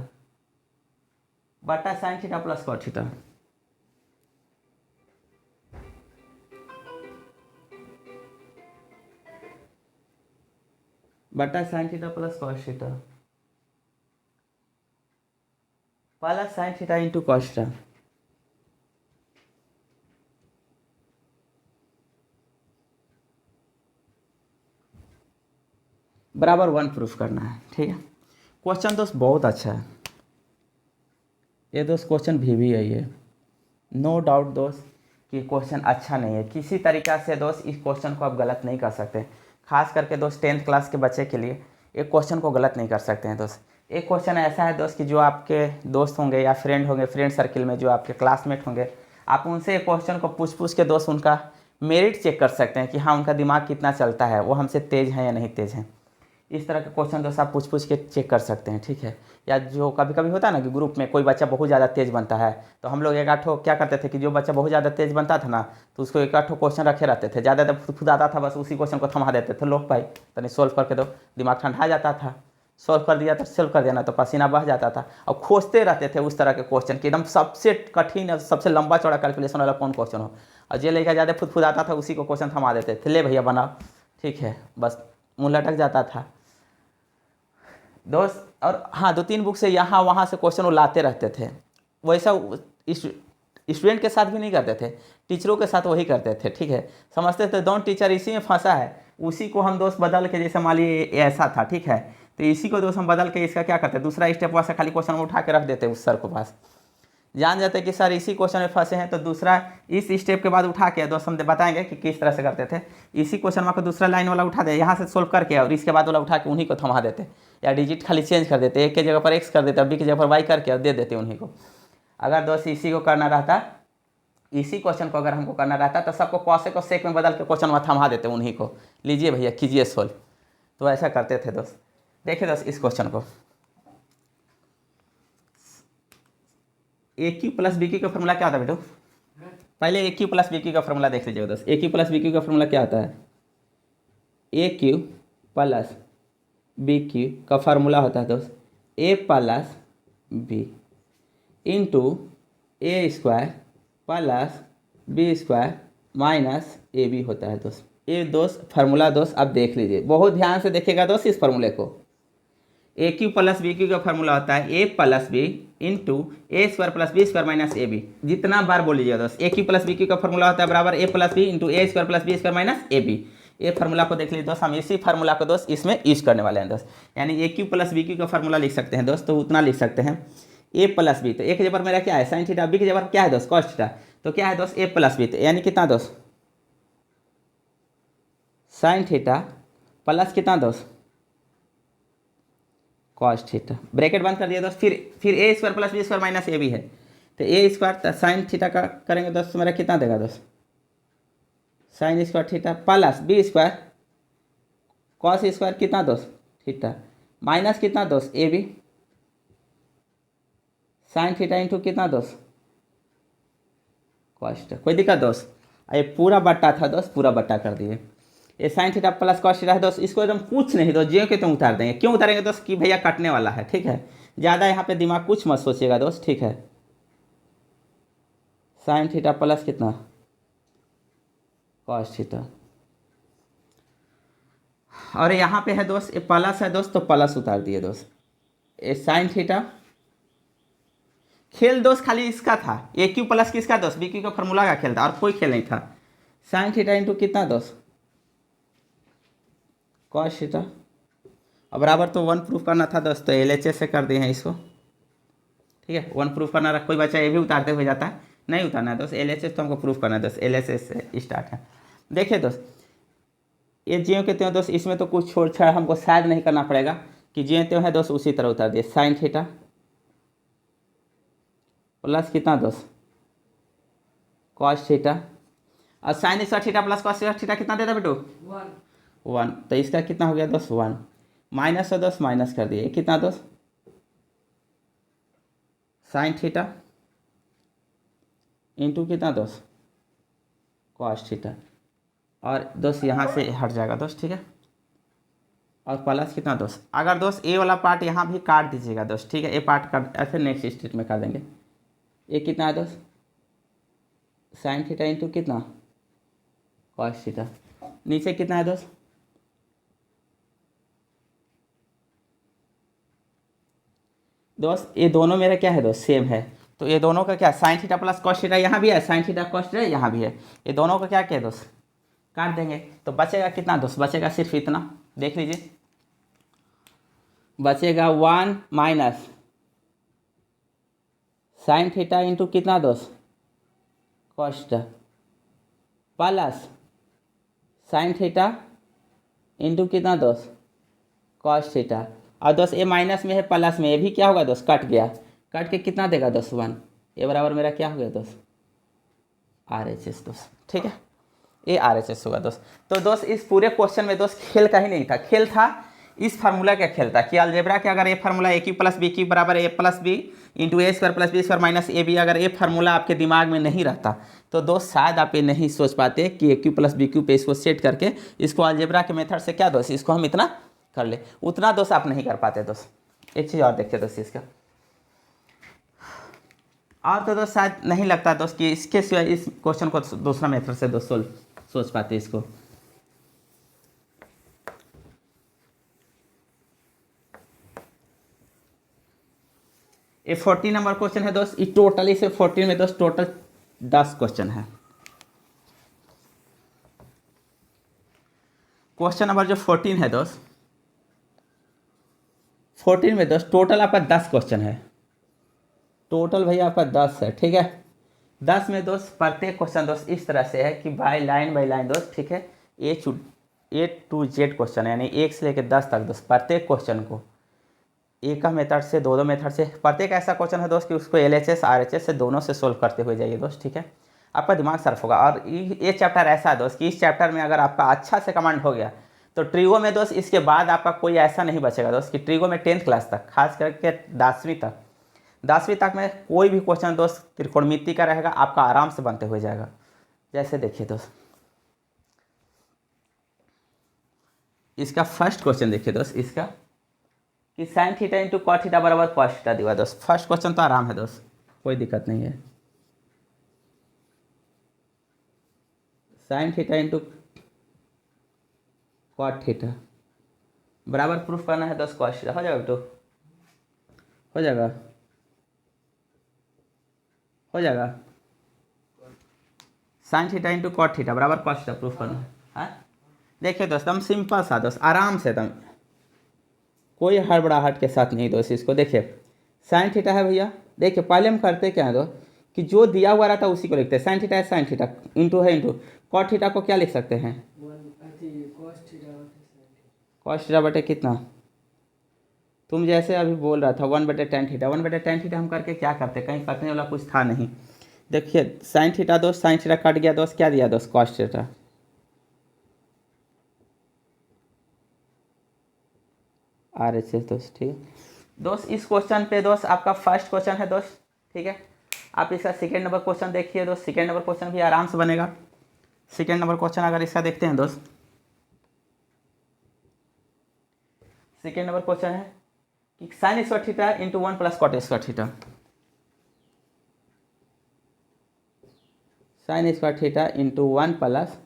बटा sine theta plus cos theta. बटा sine theta plus cos theta plus sine theta into cos theta बराबर 1 proof करना है। ठीक है, question दोस्त बहुत अच्छा है ये दोस्त, क्वेश्चन भी है ये, नो डाउट दोस्त कि क्वेश्चन अच्छा नहीं है। किसी तरीक़ा से दोस्त इस क्वेश्चन को आप गलत नहीं कर सकते, खास करके दोस्त 10th क्लास के बच्चे के लिए एक क्वेश्चन को गलत नहीं कर सकते हैं दोस्त। एक क्वेश्चन ऐसा है दोस्त कि जो आपके दोस्त होंगे या फ्रेंड होंगे, फ्रेंड सर्किल में जो आपके क्लासमेट होंगे, आप उनसे एक क्वेश्चन को पूछ पूछ के दोस्त उनका मेरिट चेक कर सकते हैं कि हाँ उनका दिमाग कितना चलता है, वो हमसे तेज़ है या नहीं तेज़ है। इस तरह के क्वेश्चन दोस्त आप पूछ पूछ के चेक कर सकते हैं। ठीक है, या जो कभी कभी होता है ना कि ग्रुप में कोई बच्चा बहुत ज़्यादा तेज़ बनता है, तो हम लोग एक आठों क्या करते थे कि जो बच्चा बहुत ज़्यादा तेज़ बनता था ना, तो उसको एक आठों क्वेश्चन रखे रहते थे, ज़्यादा खुद आता था, बस उसी क्वेश्चन को थमा देते थे, लो भाई तनी सोल्व करके दो, दिमाग ठंडा जाता था, सोल्व कर दिया तो सोल्व कर देना, तो पसीना बह जाता था। और खोजते रहते थे उस तरह के क्वेश्चन कि एकदम सबसे कठिन और सबसे लंबा चौड़ा कैलकुलेशन वाला कौन क्वेश्चन हो, और जो लेकर ज़्यादा फुदफुदाता था उसी को क्वेश्चन थमा देते थे, ले भैया बनाओ। ठीक है, बस मुँह लटक जाता था दोस्त। और हाँ, 2-3 बुक से यहाँ वहाँ से क्वेश्चन वो लाते रहते थे। वैसा स्टूडेंट के साथ भी नहीं करते थे, टीचरों के साथ वही करते थे। ठीक है, समझते थे दोनों टीचर इसी में फंसा है, उसी को हम दोस्त बदल के, जैसे मान लीजिए ऐसा था, ठीक है, तो इसी को दोस्त हम बदल के इसका क्या करते, दूसरा स्टेप वहाँ से खाली क्वेश्चन उठा के रख देते उस सर के पास, जान जाते कि सर इसी क्वेश्चन में फंसे हैं, तो दूसरा इस स्टेप के बाद उठा के दोस्त हम बताएंगे कि किस तरह से करते थे। इसी क्वेश्चन में को दूसरा लाइन वाला उठा दे यहाँ से सोल्व करके, और इसके बाद वाला उठा के उन्हीं को थमा देते, या डिजिट खाली चेंज कर देते, एक के जगह पर एक्स कर देते, बी की जगह पर वाई करके और दे देते उन्हीं को। अगर दोस्त इसी को करना रहता, इसी क्वेश्चन को अगर हमको करना रहता, तो सबको कॉसे को सेक में बदल के क्वेश्चन वहाँ थमा देते उन्हीं को, लीजिए भैया कीजिए सोल्व। तो ऐसा करते थे दोस्त। देखिए दोस्त इस क्वेश्चन को, A cube plus B cube का फॉर्मूला क्या होता है बेटो? पहले A cube plus B cube का फॉर्मूला देख लीजिए दोस्त। A cube plus B cube का फॉर्मूला क्या होता है? A cube plus B cube का फार्मूला होता है दोस्त A plus B into A square plus B square minus A B होता है दोस्त। ये दोस्त फार्मूला दोस्त आप देख लीजिए, बहुत ध्यान से देखिएगा दोस्त इस फार्मूले को। A cube plus B cube का फार्मूला होता है A plus B into A square plus B square minus A B. जितना बार बोल लीजिएगा दोस्त, A cube plus B cube का फार्मूला होता है बराबर A plus B into A square plus B square minus A B. ये फार्मूला को देख लीजिए दोस्त, हम इसी फार्मूला को दोस्त इसमें यूज करने वाले हैं दोस्त। यानी ए क्यू प्लस बी क्यू का फार्मूला लिख सकते हैं दोस्त, तो उतना लिख सकते हैं ए प्लस बी, तो एक जगह पर मेरा क्या है साइन थीटा, बी की जगह क्या है दोस्त कॉस थीटा, तो क्या है दोस्त ए प्लस बी, तो यानी कितना दोस्त साइन थीटा प्लस कितना दोस्त कॉस थीटा, ब्रैकेट बंद कर दिया दोस्त। फिर A square plus B square minus A B है, तो ए स्क्वायर साइन थीटा का करेंगे दोस्त, तो मेरा कितना देगा दोस्त sine square theta plus B square cos square कितना दोस्त थीटा माइनस कितना दोस्त A B sine theta into कितना दोस्त कॉस थीटा। कोई दिक्कत दोस्त? ये पूरा बट्टा था दोस्त, पूरा बट्टा कर दिए। ये sign theta plus cos theta है दोस्त, इसको एकदम कुछ नहीं दोस्त, ज्यों के त्यों उतार देंगे। क्यों उतारेंगे दोस्त कि भैया कटने वाला है, ठीक है, ज़्यादा यहाँ पे दिमाग कुछ मत सोचिएगा दोस्त, ठीक है। साइन थीटा प्लस कितना कॉस थीटा, और यहाँ पे है दोस्त ये प्लस है दोस्त, तो प्लस उतार दिए दोस्त। ये साइन थीटा खेल दोस्त खाली इसका था, ए क्यू प्लस किसका दोस्त बी क्यू का फॉर्मूला का खेल था, और कोई खेल नहीं था। साइन थीटा इंटू कितना दोस्त कॉस थीटा, और बराबर तो 1 प्रूफ करना था दोस्त, तो एल एच एस से कर दिए हैं इसको, ठीक है। 1 प्रूफ करना कोई बच्चा ये भी उतारते हुए जाता है, नहीं उतारना है दोस्त, एल एच एस तो हमको प्रूफ करना है दोस्त, एल एच एस से स्टार्ट है। देखिए दोस्त ये ज्यों के त्यों दोस्त, इसमें तो कुछ छोड़ छाड़ हमको शायद नहीं करना पड़ेगा, कि ज्यों त्यों है दोस्त उसी तरह उतार दिए। साइन थीटा प्लस कितना दोस्त कॉस थीटा, और sign square theta plus cos theta कितना देता बेटू 1, तो इसका कितना हो गया दोस्त 1 माइनस से दोस्त माइनस कर दिए, कितना दोस्त साइन थीटा इंटू कितना दोस्त कॉस थीटा, और दोस्त यहाँ से हट जाएगा दोस्त, ठीक है। और प्लस कितना दोस्त, अगर दोस्त ए वाला पार्ट यहाँ भी काट दीजिएगा दोस्त, ठीक है, ए पार्ट काट ऐसे नेक्स्ट स्टेट में कर देंगे। ये कितना है दोस्त साइन थीटा इंटू कितना कॉस थीटा, नीचे कितना है दोस्त दोस्त ये दोनों मेरा क्या है दोस्त, सेम है। तो ये दोनों का क्या, sign theta plus cos theta यहाँ भी है, साइन थीटा कॉस थीटा यहाँ भी है, ये दोनों का क्या क्या है दोस्त, काट देंगे। तो बचेगा कितना दोस्त, बचेगा सिर्फ इतना, देख लीजिए, बचेगा 1 माइनस साइन थीटा इंटू कितना दोस्त, cos theta, plus sine theta into कितना दोस्त, कॉस थीटा। और दोस्त ये माइनस में है प्लस में, ये भी क्या होगा दोस्त, कट गया, कट के कितना देगा दोस्त 1, ये बराबर मेरा क्या हो गया दोस्त, RHS दोस्त, ठीक है, ये RHS होगा दोस्त। तो दोस्त इस पूरे क्वेश्चन में दोस्त खेल का ही नहीं था, खेल था इस फार्मूला का खेल था कि अलजेब्रा के अगर ये formula A cube plus B cube बराबर A plus B into A square plus B square minus A B, अगर ये फार्मूला आपके दिमाग में नहीं रहता तो दोस्त शायद आप ये नहीं सोच पाते कि ए क्यू प्लस बी क्यू पे इसको सेट करके इसको अलजेब्रा के मेथड से क्या दोस्त, इसको हम इतना कर ले, उतना दोस्त आप नहीं कर पाते दोस्त। एक चीज़ और देखिए दोस्त इसका, और तो दोस्त शायद नहीं लगता दोस्त कि इसके सिवाय इस क्वेश्चन को दूसरा मेथड से दोस्त सोच पाते इसको। ये 14 नंबर क्वेश्चन है दोस्त, ये टोटली से 14 में दोस्त टोटल 10 क्वेश्चन है। क्वेश्चन नंबर जो 14 है दोस्त, 14 में दोस्त टोटल आपका 10 क्वेश्चन है, टोटल भैया आपका 10 है, ठीक है। 10 में दोस्त प्रत्येक क्वेश्चन दोस्त इस तरह से है कि बाय लाइन दोस्त, ठीक है, A to Z क्वेश्चन है, यानी 1 से लेकर 10 तक दोस्त प्रत्येक क्वेश्चन को एक का मेथड से दो मेथड से, प्रत्येक ऐसा क्वेश्चन है दोस्त कि उसको LHS RHS से दोनों से सोल्व करते हुए जाइए दोस्त, ठीक है, आपका दिमाग सर्फ होगा। और ये चैप्टर ऐसा है दोस्त कि इस चैप्टर में अगर आपका अच्छा से कमांड हो गया तो ट्रिगो में दोस्त इसके बाद आपका कोई ऐसा नहीं बचेगा दोस्त कि ट्रिगो में 10th क्लास तक, खास करके 10वीं तक में कोई भी क्वेश्चन दोस्त त्रिकोणमिति का रहेगा, आपका आराम से बनते हुए जाएगा। जैसे देखिए दोस्त, इसका फर्स्ट क्वेश्चन देखिए दोस्त, इसका कि sine theta into cot theta बराबर कॉस थीटा दिया दोस्त। फर्स्ट क्वेश्चन तो आराम है दोस्त, कोई दिक्कत नहीं है। Sine theta into cot theta बराबर प्रूफ करना है दोस्त कॉस थीटा, हो जाएगा बेटो, हो जाएगा, हो जाएगा। Sine theta into cot theta बराबर कॉस थीटा प्रूफ करना है, हाँ। देखिए दोस्त हम सिंपल सा दोस्त आराम से एकदम कोई हड़बड़ाहट के साथ नहीं दोस्त, इसको देखिए साइन थीटा है भैया, देखिए पहले हम करते क्या है दोस्त कि जो दिया हुआ रहता है उसी को लिखते हैं, साइन थीटा है साइन थीटा, इंटू है इंटू, कॉट थीटा को क्या लिख सकते हैं, कॉस थीटा बटे कितना, तुम जैसे अभी बोल रहा था 1/tan थीटा, 1/tan थीटा हम करके क्या करते, कहीं करने वाला कुछ था नहीं। देखिए साइन थीटा दोस्त, साइन थीटा कट गया दोस्त, क्या दिया दोस्त, कॉस थीटा, RHS दोस्त, ठीक है दोस्त। इस क्वेश्चन पे दोस्त आपका फर्स्ट क्वेश्चन है दोस्त, ठीक है। आप इसका सेकेंड नंबर क्वेश्चन देखिए दोस्त, सेकेंड नंबर क्वेश्चन भी आराम से बनेगा। सेकेंड नंबर क्वेश्चन अगर इसका देखते हैं दोस्त, सेकेंड नंबर क्वेश्चन है कि sine square theta into 1 plus cot square theta, sine square theta into 1 plus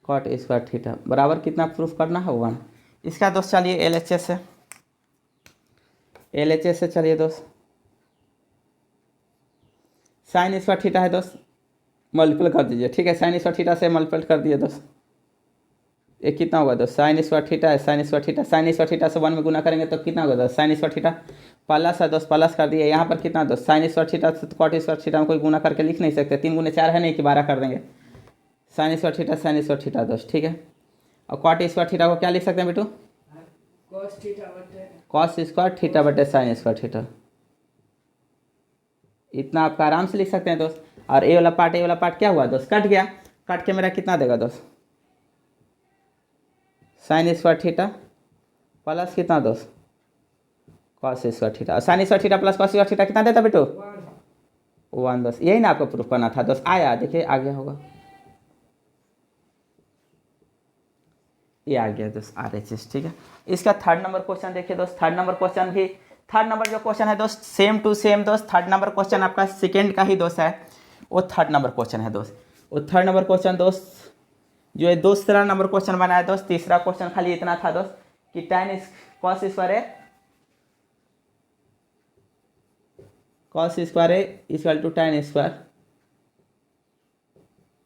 cot square theta बराबर कितना प्रूफ करना है 1। इसका दोस्त चलिए LHS से, LHS से चलिए दोस्त, साइन स्क्वायर थीटा है दोस्त, मल्टीपल कर दीजिए, ठीक है, साइन स्क्वायर थीटा से मल्टीपल कर दिए दोस्त, ये कितना होगा दोस्त, साइन स्क्वायर थीटा है sign square theta, sine square theta से 1 में गुना करेंगे तो कितना होगा दोस्त, साइन स्क्वायर थीटा प्लस है दोस्त, प्लस कर दिए, यहाँ पर कितना दोस्त, साइन स्क्वायर थीटा से कॉट स्क्वायर थीटा में कोई गुना करके लिख नहीं सकते, 3 गुने 4 है नहीं कि 12 कर देंगे, साइन स्क्वायर थीटा दोस्त, ठीक है। और कॉट स्क्वायर थीटा को क्या लिख सकते हैं बेटू, कॉस स्क्वायर थीटा बटे साइन स्क्वायर थीटा, इतना आपका आराम से लिख सकते हैं दोस्त। और ए वाला पार्ट क्या हुआ दोस्त, कट गया, कट के मेरा कितना देगा दोस्त, साइन स्क्वायर थीटा प्लस कितना दोस्त, cos square theta, sine square theta plus cos square theta कितना देता बेटू, 1 दोस्त। यही ना आपको प्रूफ करना था दोस्त, आया, देखिए आ गया होगा, ये आ गया दोस्त RHS, ठीक है। इसका थर्ड नंबर क्वेश्चन देखिए दोस्त, थर्ड नंबर जो क्वेश्चन है दोस्त सेम टू सेम दोस्त, थर्ड नंबर क्वेश्चन आपका सेकेंड का ही दोस्त है, वो थर्ड नंबर क्वेश्चन है दोस्त। वो थर्ड नंबर क्वेश्चन दोस्त जो है दूसरा नंबर क्वेश्चन बनाया दोस्त, तीसरा क्वेश्चन खाली इतना था दोस्त कि tan कॉस स्क्वायर है cos square A equal to tan square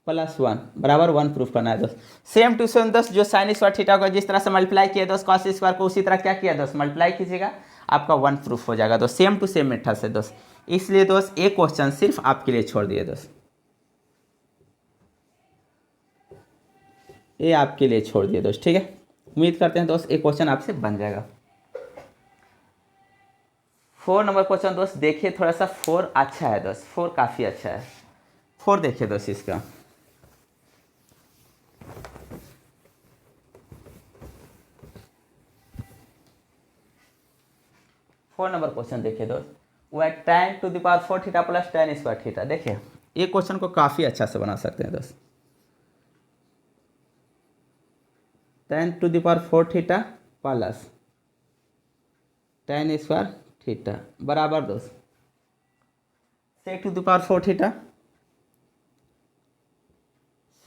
plus 1 बराबर 1 प्रूफ करना है दोस्त। सेम टू सेम दोस्त जो साइन स्क्वायर थीटा को जिस तरह से मल्टीप्लाई किया दोस्त कॉस स्क्वायर को उसी तरह क्या किया दोस्त मल्टीप्लाई कीजिएगा, आपका 1 प्रूफ हो जाएगा दोस्त, सेम टू सेम मेथड से दोस्त। इसलिए दोस्त एक क्वेश्चन सिर्फ आपके लिए छोड़ दिए दोस्त, ये आपके लिए छोड़ दिए दोस्त, ठीक है। उम्मीद करते हैं दोस्त एक क्वेश्चन आपसे बन जाएगा। 4 नंबर क्वेश्चन दोस्त देखिए, थोड़ा सा 4 अच्छा है दोस्त, 4 काफ़ी अच्छा है। 4 देखिए दोस्त इसका, फोर नंबर क्वेश्चन देखिए दोस्त, वो है tan to the power 4 theta plus tan square theta. देखिए ये क्वेश्चन को काफ़ी अच्छा से बना सकते हैं दोस्त। tan to the power 4 theta plus tan square theta बराबर दोस्त sec to the power 4 theta,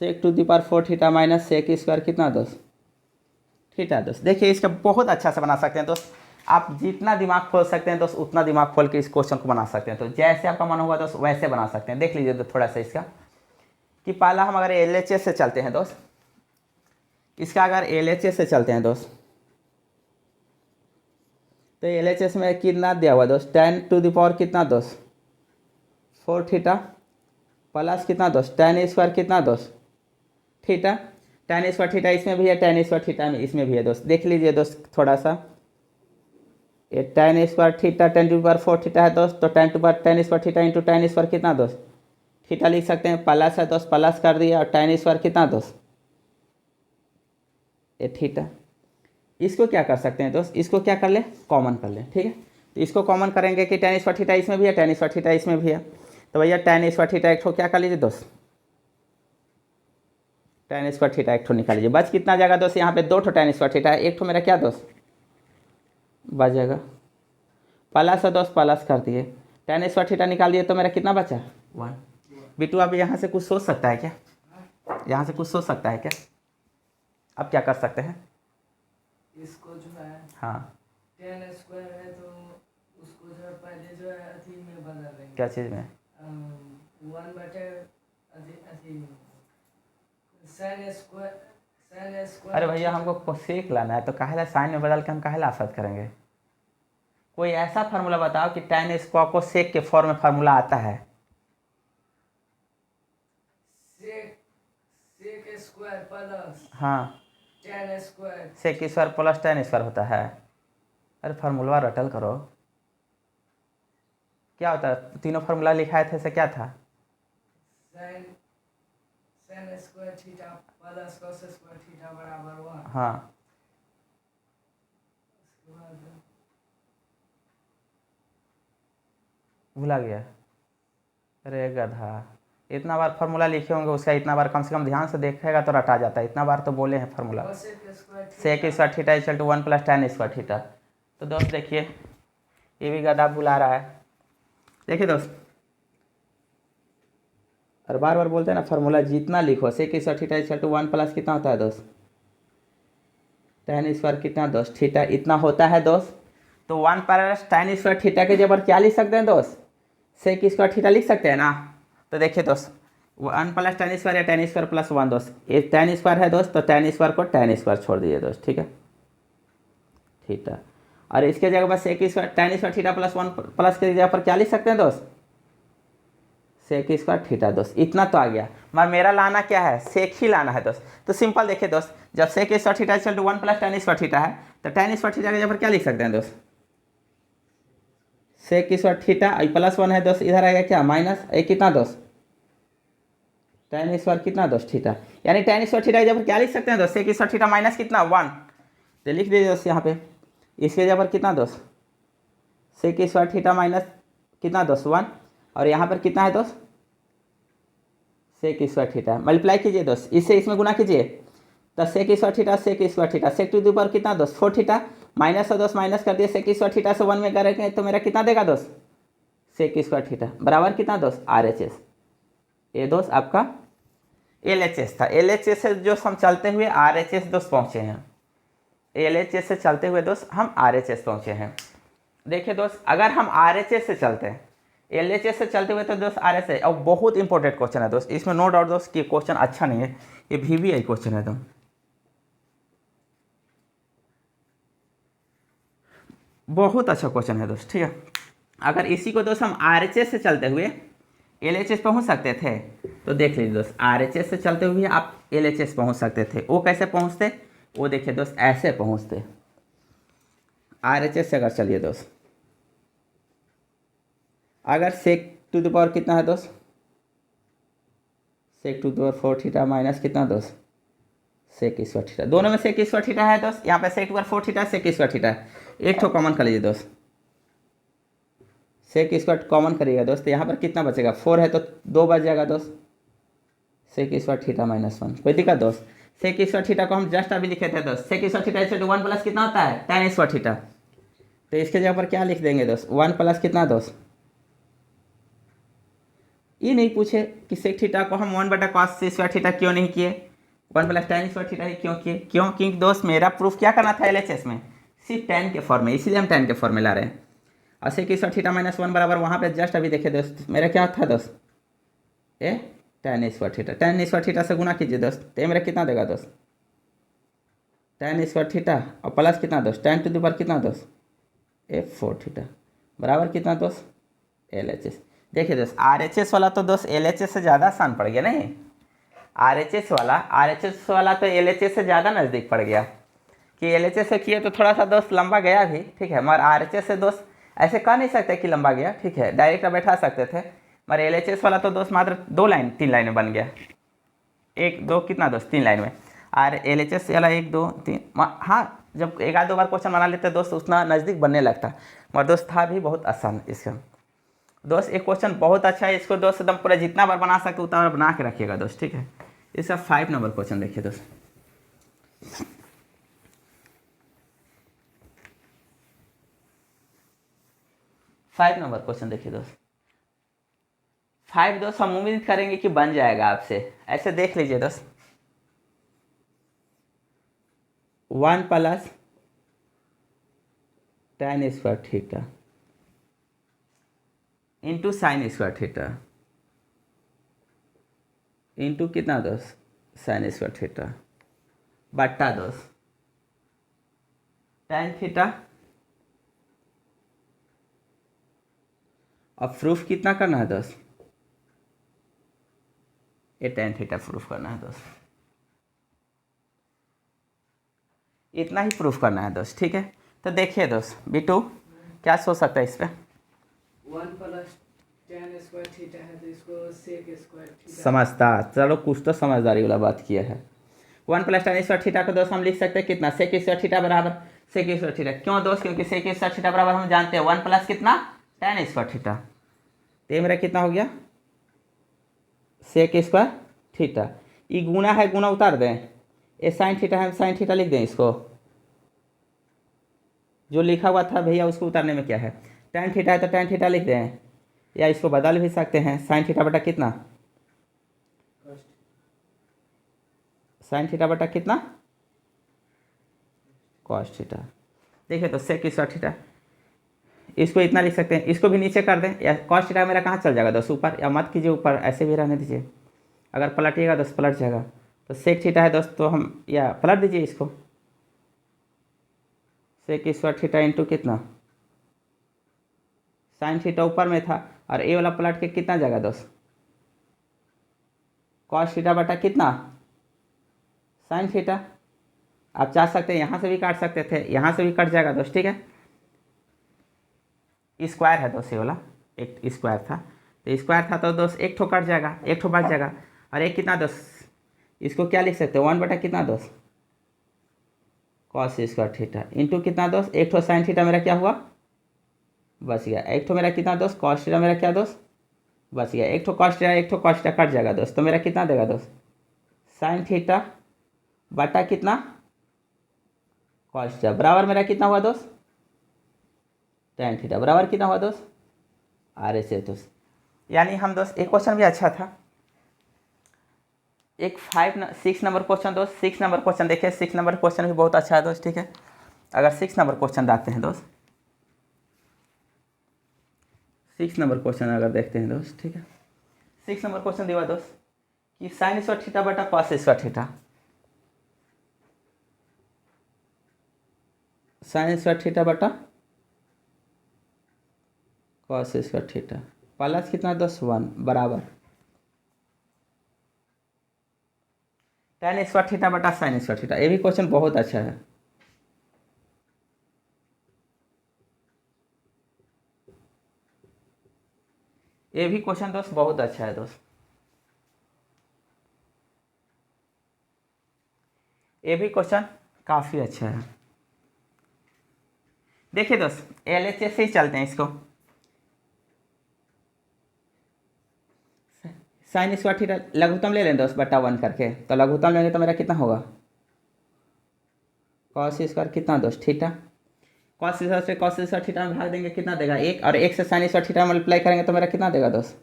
sec to the power 4 theta minus sec square कितना दोस्त थीटा दोस्त। देखिए इसका बहुत अच्छा से बना सकते हैं दोस्त, आप जितना दिमाग खोल सकते हैं दोस्त उतना दिमाग खोल के इस क्वेश्चन को बना सकते हैं। तो जैसे आपका मन होगा दोस्त वैसे बना सकते हैं। देख लीजिए तो थोड़ा सा इसका कि पहला हम अगर LHS से चलते हैं दोस्त, इसका अगर LHS से चलते हैं दोस्त तो LHS में कितना दिया हुआ दोस्त tan टू द पावर कितना दोस्त 4 थीटा प्लस कितना दोस्त tan स्क्वायर कितना दोस्त थीटा, tan स्क्वायर थीटा इसमें भी है, tan स्क्वायर थीटा में इसमें भी है दोस्त। देख लीजिए दोस्त थोड़ा सा, ये tan square theta tan to the power 4 theta है दोस्त, तो tan to power tan square theta into tan square कितना दोस्त थीटा लिख सकते हैं, प्लस है दोस्त प्लस कर दिया, और tan स्क्वायर कितना दोस्त ये थीटा। इसको क्या कर सकते हैं दोस्त, इसको क्या कर ले कॉमन कर ले, ठीक है। तो इसको कॉमन करेंगे कि tan स्क्वायर थीटा इसमें भी है, tan स्क्वायर थीटा इसमें भी है, तो भैया tan स्क्वायर थीटा एक ठो क्या कर लीजिए दोस्त tan स्क्वायर थीटा एक ठो निकाल लीजिए। बच कितना जाएगा दोस्त, यहाँ पे 2 ठो tan स्क्वायर थीटा है, एक ठो मेरा क्या दोस्त बच जाएगा, प्लस है दोस्त प्लस कर दिए, tan स्क्वायर थीटा निकाल दिए तो मेरा कितना बचा 1। बिट्टू अब यहाँ से कुछ सोच सकता है क्या, यहाँ से कुछ सोच सकता है क्या, अब क्या कर सकते हैं इसको जो है हाँ tan स्क्वायर है तो उसको जो है पहले जो है अथी में बदल देंगे, क्या चीज़ में 1 बटे अथी sin स्क्वायर। अरे भैया हमको सेक लाना है तो काहेला साइन में बदल के हम काहेला आफत करेंगे। कोई ऐसा फार्मूला बताओ कि tan स्क्वायर को सेक के फॉर्म में फार्मूला आता है। sec स्क्वायर प्लस हाँ tan square sec square plus tan square होता है। अरे फार्मूला रटल करो, क्या होता है तीनों फार्मूला लिखाए थे से क्या था sin square theta plus cos square theta बराबर 1। हाँ उसके बाद भूला गया। अरे गधा, इतना बार फार्मूला लिखे होंगे उसका, इतना बार कम से कम ध्यान से देखेगा तो रटा जाता है। इतना बार तो बोले हैं formula cos square sec square theta equal to 1 plus tan square theta. तो दोस्त देखिए ये भी गधा भुला रहा है। देखिए दोस्त और बार बार बोलते हैं ना फार्मूला जितना लिखो sec square theta equal to 1 plus कितना होता है दोस्त tan स्क्वायर कितना दोस्त थीटा इतना होता है दोस्त। तो 1 प्लस tan स्क्वायर थीटा के जबर क्या लिख सकते हैं दोस्त सेक स्क्वायर थीटा लिख सकते हैं ना। तो देखिए दोस्त 1 प्लस tan स्क्वायर या tan स्क्वायर प्लस 1 दोस्त, ये tan स्क्वायर है दोस्त तो tan स्क्वायर को tan स्क्वायर छोड़ दीजिए दोस्त, ठीक है थीटा। और इसके जगह पर sec square tan square theta plus 1 plus के जगह पर क्या लिख सकते हैं दोस्त सेक स्क्वायर थीटा दोस्त। इतना तो आ गया, मगर मेरा लाना क्या है सेक ही लाना है दोस्त। तो सिंपल देखिए दोस्त, जब sec square theta equal to 1 plus tan square theta है तो tan स्क्वायर थीटा के जगह पर क्या लिख सकते हैं दोस्त सेक स्क्वायर थीटा प्लस 1 है दोस्त, इधर आएगा क्या माइनस एक कितना दोस्त tan स्क्वायर कितना दोस्त थीटा, यानी tan स्क्वायर थीटा के जगह पर क्या लिख सकते हैं दोस्त सेक स्क्वायर थीटा माइनस कितना 1। तो लिख दीजिए दोस्त यहाँ पे इसके जगह पर कितना दोस्त सेक स्क्वायर थीटा माइनस कितना दोस्त 1, और यहाँ पर कितना है दोस्त सेक स्क्वायर थीटा मल्टीप्लाई कीजिए दोस्त, इससे इसमें गुना कीजिए तो sec square theta sec to the power कितना दोस्त 4 थीटा माइनस है दोस्त माइनस कर दिए सेक स्क्वायर थीटा से 1 में करेंगे तो मेरा कितना देगा दोस्त सेक स्क्वायर थीटा बराबर कितना दोस्त RHS। ये दोस्त आपका LHS था, LHS से जो हम चलते हुए RHS दोस्त पहुँचे हैं, LHS से चलते हुए दोस्त हम RHS पहुँचे हैं। देखिए दोस्त अगर हम RHS से चलते हैं LHS से चलते हुए तो दोस्त RS है। और बहुत इंपॉर्टेंट क्वेश्चन है दोस्त, इसमें नो डाउट दोस्त कि क्वेश्चन अच्छा नहीं है, ये VVI क्वेश्चन है एकदम, बहुत अच्छा क्वेश्चन है दोस्त, ठीक है। अगर इसी को दोस्त हम RHS से चलते हुए LHS पहुंच सकते थे तो देख लीजिए दोस्त, RHS से चलते हुए आप LHS पहुंच सकते थे। वो कैसे पहुंचते, वो देखिए दोस्त, ऐसे पहुंचते RHS से। अगर चलिए दोस्त, अगर सेक टू द पावर कितना है दोस्त, sec to the power 4 theta minus कितना दोस्त, सेक स्क्वायर थीटा, दोनों में सेक स्क्वायर थीटा है दोस्त। यहाँ पे sec to the power 4 theta, sec square theta है, एक तो कॉमन कर लीजिए दोस्त, सेक स्क्वायर कॉमन करिएगा दोस्त, यहाँ पर कितना बचेगा, 4 है तो 2 बच जाएगा दोस्त, सेक स्क्वायर थीटा माइनस 1। कोई दिक्कत दोस्त, सेक स्क्वायर थीटा को हम जस्ट अभी लिखे थे दोस्त, sec square theta equal to 1 plus कितना होता है, tan स्क्वायर थीटा। तो इसके जगह पर क्या लिख देंगे दोस्त, 1 प्लस कितना दोस्त, ये नहीं पूछे कि सेक थीटा को हम 1 बटा कॉस स्क्वायर थीटा क्यों नहीं किए, 1 प्लस tan स्क्वायर थीटा ही क्यों किए, क्यों, क्योंकि दोस्त मेरा प्रूफ क्या करना था LHS में, सिर्फ tan के फॉर्म में, इसीलिए हम tan के फॉर्म में ला रहे हैं। और सेक स्क्वायर थीटा माइनस 1 बराबर वहाँ पे जस्ट अभी देखे दोस्त, मेरा क्या था दोस्त, ए tan square theta, tan square theta से गुना कीजिए दोस्त, तो ये मेरा कितना देगा दोस्त, tan स्क्वायर थीटा और प्लस कितना दोस्त, tan टू द पावर कितना दोस्त, F4 थीटा बराबर कितना दोस्त, LHS। देखिए दोस्त, RHS वाला तो दोस्त LHS से ज़्यादा आसान पड़ गया नहीं, RHS वाला तो LHS से ज़्यादा नज़दीक पड़ गया, कि LHS से किए तो थोड़ा सा दोस्त लंबा गया भी, ठीक है, मगर RHS से दोस्त ऐसे कह नहीं सकते कि लंबा गया, ठीक है, डायरेक्ट बैठा सकते थे, मगर LHS वाला तो दोस्त मात्र 3 लाइन में बन गया, 1 2 कितना दोस्त 3 लाइन में। और LHS वाला 1 2 3, हाँ जब एक आध दो बार क्वेश्चन बना लेते दोस्त उतना नज़दीक बनने लगता, मगर दोस्त था भी बहुत आसान इसका। दोस्त एक क्वेश्चन बहुत अच्छा है, इसको दोस्त एकदम पूरा जितना बार बना सकते उतना बार बना के रखिएगा दोस्त, ठीक है। इसका 5 नंबर क्वेश्चन देखिए दोस्त, 5 नंबर क्वेश्चन देखिए दोस्त, 5 दोस्त हम उम्मीद करेंगे कि बन जाएगा आपसे, ऐसे देख लीजिए दोस्त, 1 plus tan square theta into sine square theta into कितना दोस्त, साइन स्क्वायर थीटा बट्टा दोस्त tan थीटा, और प्रूफ कितना करना है दोस्त, ये tan थीटा प्रूफ करना है दोस्त, इतना ही प्रूफ करना है दोस्त, ठीक है। तो देखिए दोस्त बिट्टू क्या सोच सकता है इस पर, 1 प्लस tan स्क्वायर थीटा है तो इसको सेक स्क्वायर थीटा, समझदार, चलो कुछ तो समझदारी वाला बात किया है। 1 प्लस tan स्क्वायर थीटा को दोस्त हम लिख सकते हैं कितना, सेक स्क्वायर थीटा बराबर सेक स्क्वायर थीटा, क्यों दोस्त, क्योंकि सेक स्क्वायर थीटा बराबर हम जानते हैं 1 प्लस कितना tan स्क्वायर थीटा, तो ये मेरा कितना हो गया, सेक स्क्वायर थीटा, ये गुना है, गुना उतार दें, ये साइन थीटा है, साइन थीटा लिख दें, इसको जो लिखा हुआ था भैया उसको उतारने में क्या है, tan थीटा है तो tan थीटा लिख दें, या इसको बदल भी सकते हैं, साइन थीटा बटा कितना, साइन थीटा बटा कितना कॉस थीटा। देखिए तो सेक स्क्वायर थीटा, इसको इतना लिख सकते हैं, इसको भी नीचे कर दें, या कॉस थीटा मेरा कहाँ चल जाएगा दोस्त, ऊपर, या मत कीजिए ऊपर, ऐसे भी रहने दीजिए, अगर पलटिएगा दोस्त पलट जाएगा, तो सेक थीटा है दोस्त, तो हम या पलट दीजिए इसको, सेक स्क्वायर थीटा इंटू कितना, साइन थीटा ऊपर में था और ए वाला पलट के कितना जाएगा दोस्त, कॉस थीटा बटा कितना साइन थीटा। आप चाह सकते हैं यहाँ से भी काट सकते थे, यहाँ से भी कट जाएगा दोस्त, ठीक है। स्क्वायर है दोस्त, ये वाला एक स्क्वायर था, तो स्क्वायर था तो दोस्त एक ठो कट जाएगा, एक ठो बच जाएगा, और एक कितना दोस्त, इसको क्या लिख सकते हैं, 1 बटा कितना दोस्त कॉस स्क्वायर थीटा इंटू कितना दोस्त, एक ठो साइन थीटा मेरा क्या हुआ बच गया, एक ठो मेरा कितना दोस्त कॉस थीटा मेरा क्या दोस्त बच गया, एक ठो कॉस थीटा एक ठो कॉस थीटा कट जाएगा दोस्त, तो मेरा कितना देगा दोस्त साइन थीटा बटा कितना कॉस थीटा बराबर मेरा कितना हुआ दोस्त tan थीटा बराबर कितना हुआ दोस्त RHS दोस्त। यानी हम दोस्त एक क्वेश्चन भी अच्छा था, एक 6 नंबर क्वेश्चन दोस्त, 6 नंबर क्वेश्चन देखिए, 6 नंबर क्वेश्चन भी बहुत अच्छा है दोस्त, ठीक है। अगर 6 नंबर क्वेश्चन डालते हैं दोस्त, 6 नंबर क्वेश्चन अगर देखते हैं दोस्त, ठीक है। 6 नंबर क्वेश्चन दिया दोस्त कि साइन स्क्वायर थीटा बटा cos square theta, sine square theta बटा कॉस स्क्वायर थीटा प्लस कितना दोस्त 1 बराबर tan स्क्वायर थीटा बटा साइन स्क्वायर थीटा। ये भी क्वेश्चन बहुत अच्छा है। ये भी क्वेश्चन दोस्त बहुत अच्छा है दोस्त, ये भी क्वेश्चन काफ़ी अच्छा है। देखिए दोस्त LHS से ही चलते हैं इसको। साइन स्क्वायर थीटा लघुत्तम ले लें दोस्त बटा 1 करके, तो लघुत्तम लेंगे तो मेरा कितना होगा कॉस स्क्वायर कितना दोस्त थीटा, कॉस स्क्वायर से कॉस स्क्वायर थीटा में भाग देंगे कितना देगा 1, और 1 से साइन स्क्वायर थीटा मल्टीप्लाई करेंगे तो मेरा कितना देगा दोस्त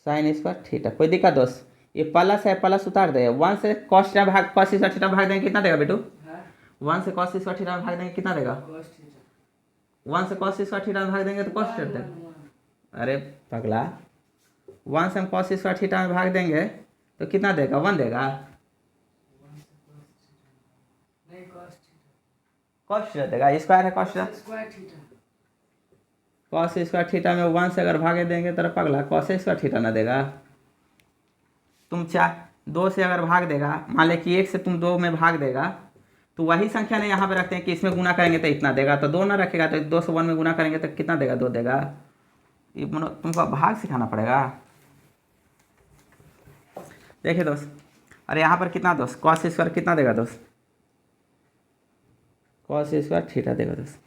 साइन स्क्वायर थीटा। कोई दिक्कत दोस्त, ये प्लस है प्लस उतार दे, 1 से कॉस थीटा भाग कॉस स्क्वायर थीटा भाग देंगे कितना देगा बेटू, 1 से कॉस स्क्वायर थीटा में भाग देंगे कितना देगा, 1 से कॉस स्क्वायर थीटा में भाग देंगे तो कॉस थीटा देगा। अरे पगला 1 से हम कॉस स्क्वायर थीटा में भाग देंगे तो कितना देगा 1 देगा, कॉस थीटा देगा, स्क्वायर है cos theta, cos square theta में 1 से अगर भागे देंगे तो पगला कॉस स्क्वायर थीटा ना देगा। तुम 2 से अगर भाग देगा, मान ले कि 1 से तुम 2 में भाग देगा तो वही संख्या ने यहाँ पे रखते हैं कि इसमें गुना करेंगे तो इतना देगा, तो 2 ना रखेगा तो 2 से 1 में गुना करेंगे तो कितना देगा 2 देगा। ये तुमको भाग सिखाना पड़ेगा। देखिए दोस्त, अरे यहाँ पर कितना दोस्त कॉस स्क्वायर कितना देगा दोस्त कॉस स्क्वायर थीटा देगा दोस्त।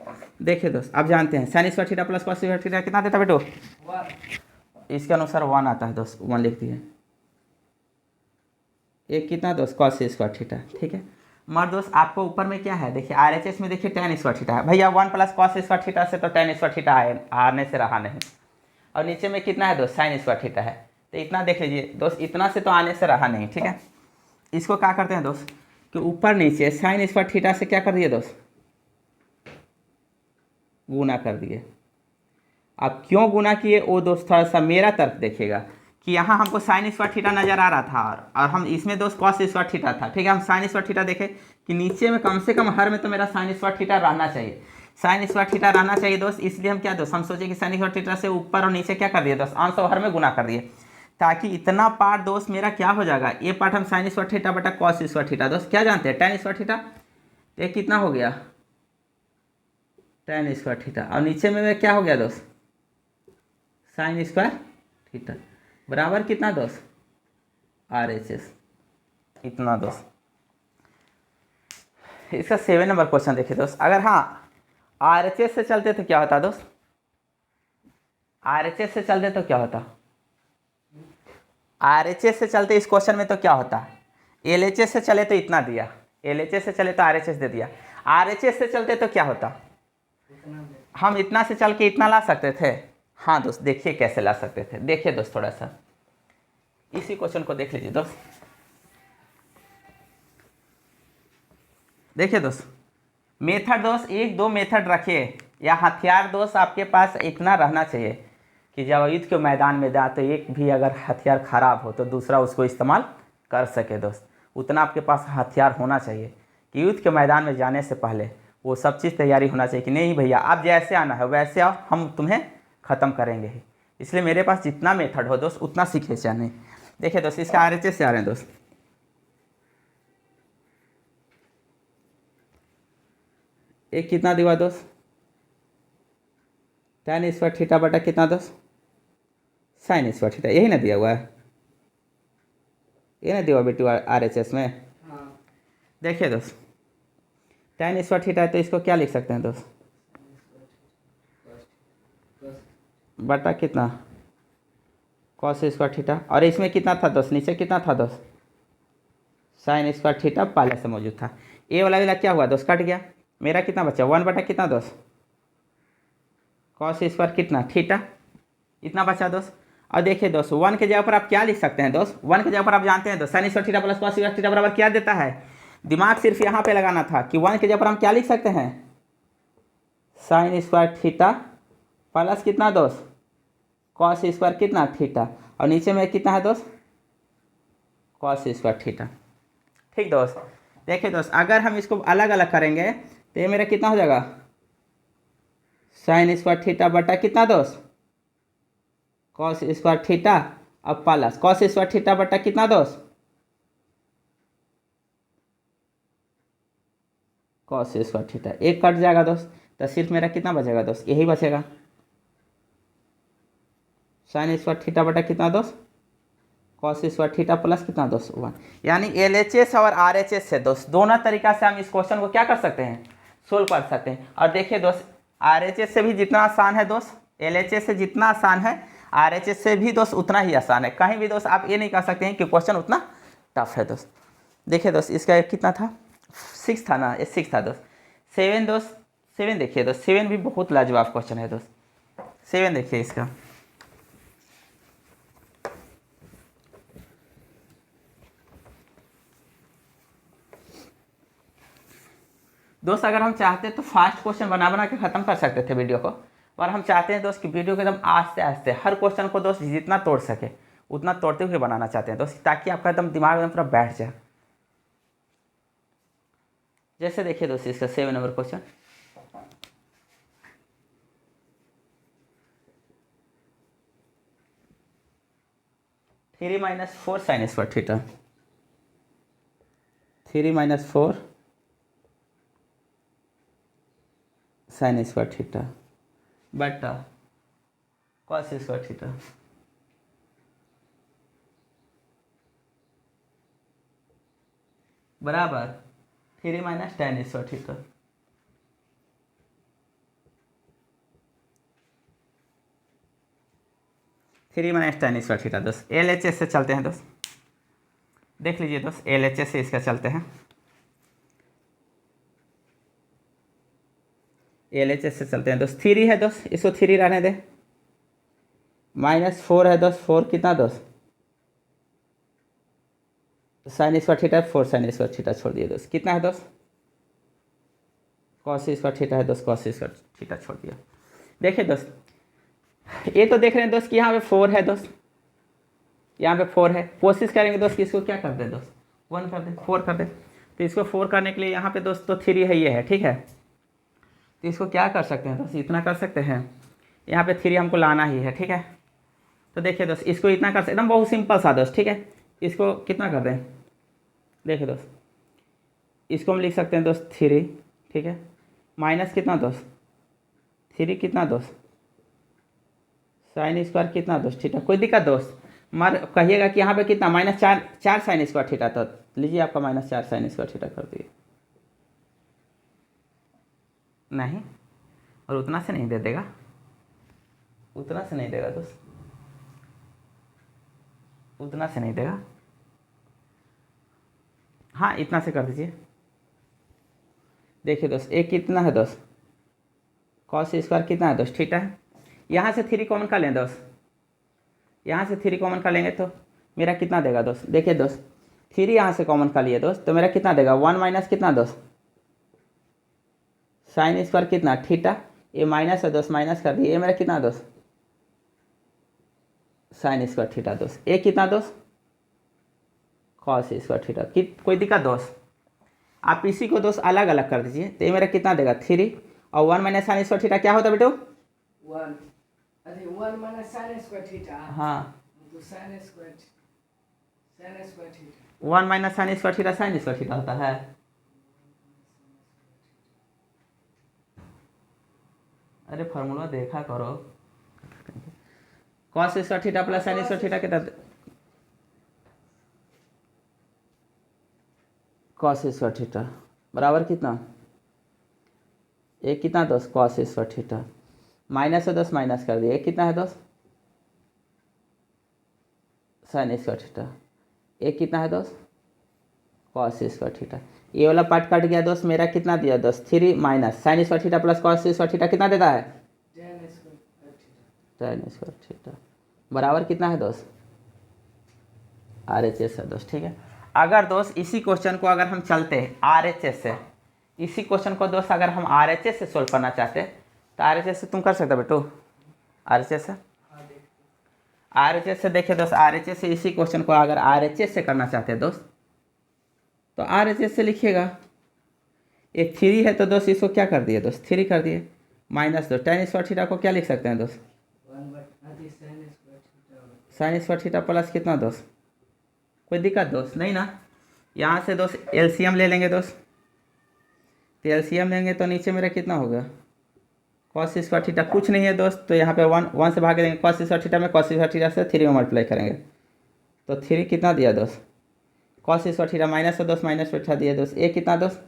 देखिए दोस्त अब जानते हैं sign square theta plus cos square theta कितना देता बेटो, इसके अनुसार 1 आता है दोस्त, 1 लिख दिए। एक कितना दोस्त कॉस स्क्वायर थीटा, ठीक है। मगर दोस्त आपको ऊपर में क्या है देखिए RHS में देखिए tan स्क्वायर थीटा है भैया, 1 प्लस कॉस स्क्वायर थीटा से तो tan स्क्वायर थीटा आने से रहा नहीं, और नीचे में कितना है दोस्त साइन स्क्वायर थीटा है, तो इतना देख लीजिए दोस्त, इतना से तो आने से रहा नहीं, ठीक है। इसको क्या करते हैं दोस्त कि ऊपर नीचे साइन स्क्वायर थीटा से क्या कर दिए दोस्त गुना कर दिए। अब क्यों गुना किए वो दोस्त थोड़ा सा मेरा तर्क देखिएगा कि यहाँ हमको साइन स्क्वायर थीटा नज़र आ रहा था और हम इसमें दोस्त कॉस स्क्वायर थीटा था, ठीक है। हम साइन स्क्वायर थीटा देखें कि नीचे में कम से कम हर में तो मेरा साइन स्क्वायर थीटा रहना चाहिए, साइन स्क्वायर थीटा रहना चाहिए दोस्त। इसलिए हम क्या दोस्त हम सोचे कि साइन स्क्वायर थीटा से ऊपर और नीचे क्या कर दिए दोस्त अंश और हर में गुना कर दिए, ताकि इतना पार्ट दोस्त मेरा क्या हो जाएगा, ये पार्ट हम साइन स्क्वायर थीटा बटा कॉस स्क्वायर थीटा दोस्त क्या जानते हैं tan स्क्वायर थीटा, ये कितना हो गया tan स्क्वायर थीटा, और नीचे में क्या हो गया दोस्त साइन स्क्वायर थीटा बराबर कितना दोस्त RHS इतना दोस्त। इसका 7 नंबर क्वेश्चन देखिए दोस्त, अगर हाँ RHS से चलते तो क्या होता दोस्त, RHS से चलते तो क्या होता, RHS से चलते इस क्वेश्चन में तो क्या होता, LHS से चले तो इतना दिया, LHS से चले तो RHS दे दिया, RHS से चलते तो क्या होता हम इतना से चल के इतना ला सकते थे। हाँ दोस्त देखिए कैसे ला सकते थे, देखिए दोस्त थोड़ा सा इसी क्वेश्चन को देख लीजिए दोस्त। देखिए दोस्त मेथड दोस्त 1-2 मेथड रखिए या हथियार दोस्त आपके पास इतना रहना चाहिए कि जब युद्ध के मैदान में जाए तो एक भी अगर हथियार खराब हो तो दूसरा उसको इस्तेमाल कर सके दोस्त, उतना आपके पास हथियार होना चाहिए कि युद्ध के मैदान में जाने से पहले वो सब चीज़ तैयारी होना चाहिए कि नहीं भैया आप जैसे आना है वैसे आओ, हम तुम्हें ख़त्म करेंगे ही। इसलिए मेरे पास जितना मेथड हो दोस्त उतना सीखे जाने। देखिए दोस्त इसका RHS से आ रहे हैं दोस्त, एक कितना दिया दोस्त tan स्क्वायर थीटा बटा कितना दोस्त साइन स्क्वायर थीटा, यही ना दिया हुआ है, ये ना दिया हुआ बेटू RHS में। देखिए दोस्त tan स्क्वायर थीटा है तो इसको क्या लिख सकते हैं दोस्त बटा कितना कॉस स्क्वायर थीटा, और इसमें कितना था दोस्त नीचे कितना था दोस्त साइन स्क्वायर थीटा पहले से मौजूद था। ए वाला क्या हुआ दोस्त कट गया, मेरा कितना बचा 1 बटा कितना दोस्त कॉस स्क्वायर कितना थीटा इतना बचा दोस्त। और देखिए दोस्त 1 के जगह पर आप क्या लिख सकते हैं दोस्त, 1 के जगह पर आप जानते हैं दोस्त sine square theta plus cos square theta बराबर क्या देता है, दिमाग सिर्फ यहाँ पे लगाना था कि 1 के जगह पर हम क्या लिख सकते हैं साइन स्क्वायर थीटा प्लस कितना दोस्त कॉस स्क्वायर कितना थीटा, और नीचे में कितना है दोस्त कॉस स्क्वायर थीटा। ठीक दोस्त, देखिए दोस्त अगर हम इसको अलग अलग करेंगे तो ये मेरा कितना हो जाएगा साइन स्क्वायर थीटा बटा कितना दोस्त कॉस स्क्वायर थीटा, अब प्लस कॉस स्क्वायर थीटा बटा कितना दोस्त कॉस स्क्वायर थीटा, एक कट जाएगा दोस्त, तो सिर्फ मेरा कितना बचेगा दोस्त यही बचेगा साइन स्क्वायर थीटा बटा कितना दोस्त कॉस स्क्वायर थीटा प्लस कितना दोस्त 1। यानी LHS और RHS से दोस्त दोनों तरीका से हम इस क्वेश्चन को क्या कर सकते हैं सोल्व कर सकते हैं। और देखिए दोस्त RHS से भी जितना आसान है दोस्त LHS से जितना आसान है RHS से भी दोस्त उतना ही आसान है। कहीं भी दोस्त आप ये नहीं कह सकते हैं कि क्वेश्चन उतना टफ है दोस्त। देखिए दोस्त इसका कितना था 6 था ना, ये 6 था दोस्त। 7 दोस्त 7 देखिए दोस्त 7 भी बहुत लाजवाब क्वेश्चन है दोस्त। 7 देखिए इसका दोस्त अगर हम चाहते तो फास्ट क्वेश्चन बना बना के ख़त्म कर सकते थे वीडियो को, और हम चाहते हैं दोस्त कि वीडियो को एकदम आस्ते आस्ते हर क्वेश्चन को दोस्त जितना तोड़ सके उतना तोड़ते हुए बनाना चाहते हैं दोस्त, ताकि आपका एकदम दिमाग एकदम पूरा बैठ जाए। जैसे देखिए दोस्त इसका 7 number question, three minus 4 sign square theta, 3 - 4 sign square theta बटा कॉस स्क्वायर थीटा बराबर 3 - tan square theta. Three minus tan square theta दोस्त LHS से चलते हैं दोस्त, देख लीजिए दोस्त LHS से इसका चलते हैं, LHS से चलते हैं दोस्त। 3 है दोस्त इसको 3 रहने दे, -4 है दोस्त 4 कितना दोस्त sine square theta 4 sign square theta छोड़ दिए दोस्त, कितना है दोस्त कॉस स्क्वायर थीटा है दोस्त, कॉस स्क्वायर थीटा छोड़ दिया। देखिए दोस्त ये तो देख रहे हैं दोस्त कि यहाँ पे 4 है दोस्त, यहाँ पे 4 है, कोशिश करेंगे दोस्त कि इसको क्या कर दे दोस्त 1 कर दे 4 कर दे, तो इसको 4 करने के लिए यहाँ पे दोस्त तो 3 है ये है ठीक है, तो इसको क्या कर सकते हैं दोस्त इतना कर सकते हैं, यहाँ पे 3 हमको लाना ही है ठीक है। तो देखिए दोस्त इसको इतना कर सकते एकदम बहुत सिंपल सा दोस्त ठीक है, इसको कितना कर दें देखिए दोस्त इसको हम लिख सकते हैं दोस्त 3 ठीक है, माइनस कितना दोस्त 3 कितना दोस्त साइन स्क्वायर कितना दोस्त थीटा, कोई दिक्कत दोस्त मार कहिएगा कि यहाँ पे कितना -4 साइन स्क्वायर थीटा, तो लीजिए आपका -4 साइन स्क्वायर थीटा कर दिए, नहीं और उतना से नहीं दे देगा, उतना से नहीं देगा दोस्त, उतना से नहीं देगा, हाँ इतना से कर दीजिए। देखिए दोस्त एक कितना है दोस्त कॉस स्क्वायर कितना है दोस्त थीटा है, यहाँ से 3 कॉमन का लें दोस्त, यहाँ से 3 कॉमन का लेंगे तो मेरा कितना देगा दोस्त, देखिए दोस्त 3 यहाँ से कॉमन का लिए दोस्त तो मेरा कितना देगा 1 माइनस कितना दोस्त साइन स्क्वायर कितना थीटा, ये माइनस है दोस्त माइनस कर दिए, ये मेरा कितना दोस्त साइन स्क्वायर थीटा दोस्त, ये कितना दोस्त कॉस स्क्वायर थीटा। कोई दिक्कत दोस्त आप इसी को दोस्त अलग अलग कर दीजिए, तो ये मेरा कितना देगा 3 और 1 माइनस साइन स्क्वायर थीटा क्या होता है बेटो 1 अरे 1 - sin स्क्वायर थीटा, हाँ तो sin square theta 1 minus sign square theta sine square theta होता है। अरे फार्मूला देखा करो, cos square theta plus sign square theta कितना कॉस स्क्वायर थीटा बराबर कितना एक कितना दोस्त कॉस स्क्वायर थीटा, माइनस है दोस्त माइनस कर दिए, एक कितना है दोस्त साइन स्क्वायर थीटा, एक कितना है दोस्त कॉस स्क्वायर थीटा, ये वाला पार्ट कट गया दोस्त, मेरा कितना दिया दोस्त 3 minus sign square theta plus cos square theta कितना देता है tan स्क्वायर थीटा बराबर कितना है दोस्त RHS है दोस्त ठीक है। अगर दोस्त इसी क्वेश्चन को अगर हम चलते RHS से, इसी क्वेश्चन को दोस्त अगर हम RHS से सोल्व करना चाहते तो RHS से तुम कर सकते बेटो RHS से हाँ देखते RHS से देखिए दोस्त, RHS से इसी क्वेश्चन को अगर RHS से करना चाहते हैं दोस्त तो RHS से लिखिएगा। ये 3 है तो दोस्त इसको क्या कर दिए दोस्त, 3 कर दिए, माइनस 2 tan स्क्वायर थीटा को क्या लिख सकते हैं दोस्त, 1/sin square theta sin square theta plus कितना दोस्त, कोई दिक्कत दोस्त नहीं ना। यहाँ से दोस्त LCM ले लेंगे दोस्त, तो LCM लेंगे तो नीचे मेरा कितना होगा cos स्क्वायर थीटा, कुछ नहीं है दोस्त, तो यहाँ पे 1 से भाग देंगे, cos स्क्वायर थीटा में cos स्क्वायर थीटा से 3 में मल्टीप्लाई करेंगे तो 3 कितना दिया दोस्त, cos स्क्वायर थीटा माइनस से दोस्त माइनस बैठा दिया दोस्त, ये कितना दोस्त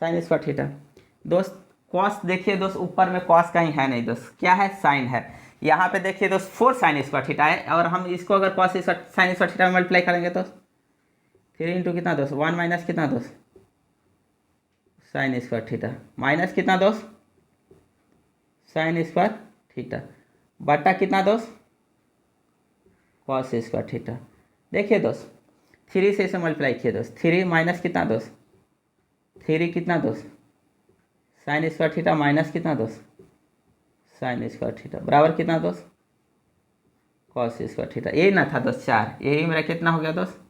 sin स्क्वायर थीटा। दोस्त cos देखिए दोस्त, ऊपर में cos कहीं है नहीं दोस्त, क्या है sin है। यहाँ पे देखिए दोस्त 4 sin स्क्वायर थीटा है, और हम इसको अगर cos sin स्क्वायर थीटा में मल्टीप्लाई करेंगे तो 3 इंटू कितना दोस्त 1 माइनस कितना दोस्त sin स्क्वायर थीटा माइनस कितना दोस्त sin स्क्वायर थीटा बटा कितना दोस्त cos स्क्वायर थीटा। देखिए दोस्त 3 से इसे मल्टीप्लाई किए दोस्त, 3 माइनस कितना दोस्त 3 कितना दोस्त sin स्क्वायर थीटा माइनस कितना दोस्त sin स्क्वायर थीटा बराबर कितना दोस्त cos स्क्वायर थीटा। यही ना था दोस्त 4, यही मेरा कितना हो गया दोस्त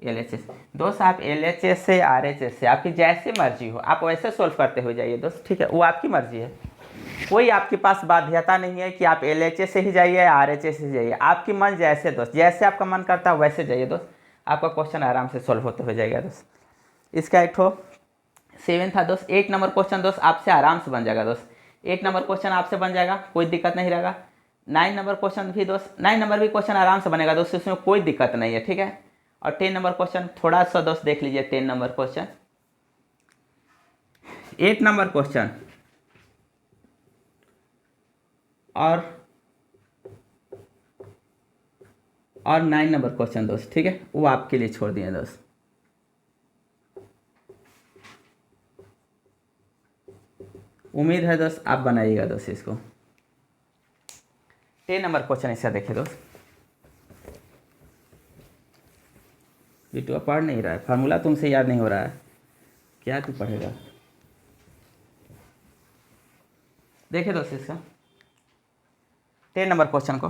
LHS। दोस्त आप LHS से RHS से आपकी जैसे मर्जी हो आप वैसे सोल्व करते हो जाइए दोस्त, ठीक है, वो आपकी मर्जी है, कोई आपके पास बाध्यता नहीं है कि आप LHS से ही जाइए या RHS से जाइए, आपकी मन जैसे दोस्त, जैसे आपका मन करता है वैसे जाइए दोस्त, आपका क्वेश्चन आराम से सोल्व होते हो जाएगा दोस्त। इसका एक ठो 7 था दोस्त, 8 नंबर क्वेश्चन दोस्त आपसे आराम से बन जाएगा दोस्त, 8 नंबर क्वेश्चन आपसे बन जाएगा, कोई दिक्कत नहीं रहेगा। 9 नंबर क्वेश्चन भी दोस्त, 9 नंबर भी क्वेश्चन आराम से बनेगा दोस्त, इसमें कोई दिक्कत नहीं है, ठीक है। और 10 नंबर क्वेश्चन थोड़ा सा दोस्त देख लीजिए, 10 नंबर क्वेश्चन, 8 नंबर क्वेश्चन और 9 नंबर क्वेश्चन दोस्त, ठीक है, वो आपके लिए छोड़ दिए दोस्त। उम्मीद है दोस्त आप बनाइएगा दोस्त इसको। 10 नंबर क्वेश्चन इसका देखिए दोस्त, बिटुआ पढ़ नहीं रहा है, फार्मूला तुमसे याद नहीं हो रहा है, क्या तू पढ़ेगा। देखिए दोस्त इसका 10 नंबर क्वेश्चन को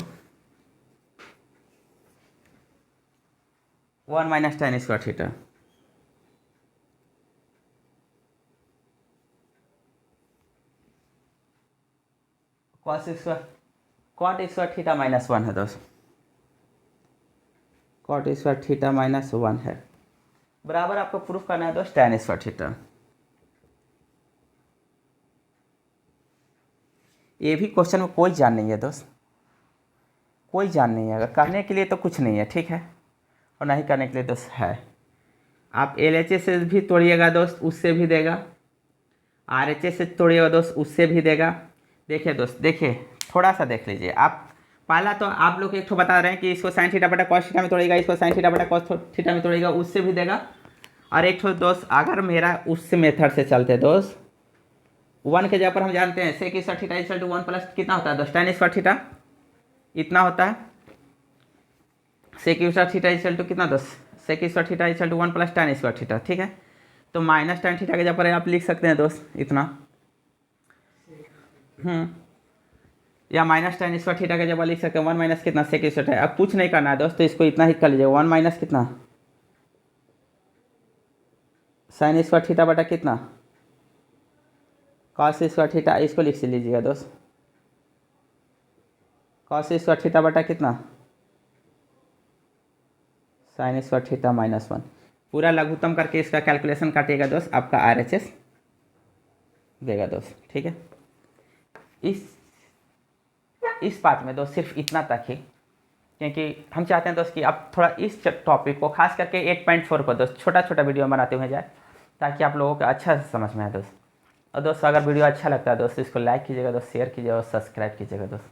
1 minus tan square theta cos square theta minus 1 है दोस्त, cot स्क्वायर थीटा माइनस 1 है, बराबर आपको प्रूफ करना है दोस्त tan स्क्वायर थीटा। ये भी क्वेश्चन में कोई जान नहीं है दोस्त, कोई जान नहीं है, अगर करने के लिए तो कुछ नहीं है, ठीक है, और नहीं करने के लिए दोस्त है। आप LHS से भी तोड़िएगा दोस्त, उससे भी देगा, RHS से तोड़िएगा दोस्त, उससे भी देगा। देखिए दोस्त, देखिए थोड़ा सा देख लीजिए आप, पहला तो आप लोग एक ठो बता रहे हैं कि इसको sin थीटा बटा cos थीटा में तोड़ेगा, इसको sin थीटा बटा cos थीटा में तोड़ेगा, उससे भी देगा। और एक ठो दोस्त अगर मेरा उस मेथड से चलते दोस्त, 1 के जगह पर हम जानते हैं sec square theta equal to 1 plus कितना होता है दोस्त tan स्क्वायर थीटा, इतना होता है। sec square theta equal to कितना दोस्त sec square theta equal to 1 plus tan square theta, ठीक है, तो माइनस tan थीटा के जगह पर आप लिख सकते हैं दोस्त इतना, या माइनस tan स्क्वायर थीटा के जगह लिख सकते हैं 1 माइनस कितना sec स्क्वायर थीटा। अब कुछ नहीं करना है दोस्त, तो इसको इतना ही कर लीजिए, 1 माइनस कितना sin स्क्वायर थीटा बटा कितना cos स्क्वायर थीटा, इसको लिख लीजिएगा दोस्त, cos स्क्वायर थीटा बटा कितना sin स्क्वायर थीटा माइनस 1, पूरा लघुत्तम करके इसका कैलकुलेशन काटिएगा दोस्त, आपका RHS देगा दोस्त, ठीक है। इस पार्ट में दोस्त सिर्फ इतना तक ही, क्योंकि हम चाहते हैं दोस्त कि आप थोड़ा इस टॉपिक को खास करके 8.4 को दोस्त छोटा छोटा वीडियो बनाते हुए जाए, ताकि आप लोगों को अच्छा से समझ में आए दोस्त। और दोस्त अगर वीडियो अच्छा लगता है दोस्त इसको लाइक कीजिएगा दोस्त, शेयर कीजिएगा और सब्सक्राइब कीजिएगा दोस्त।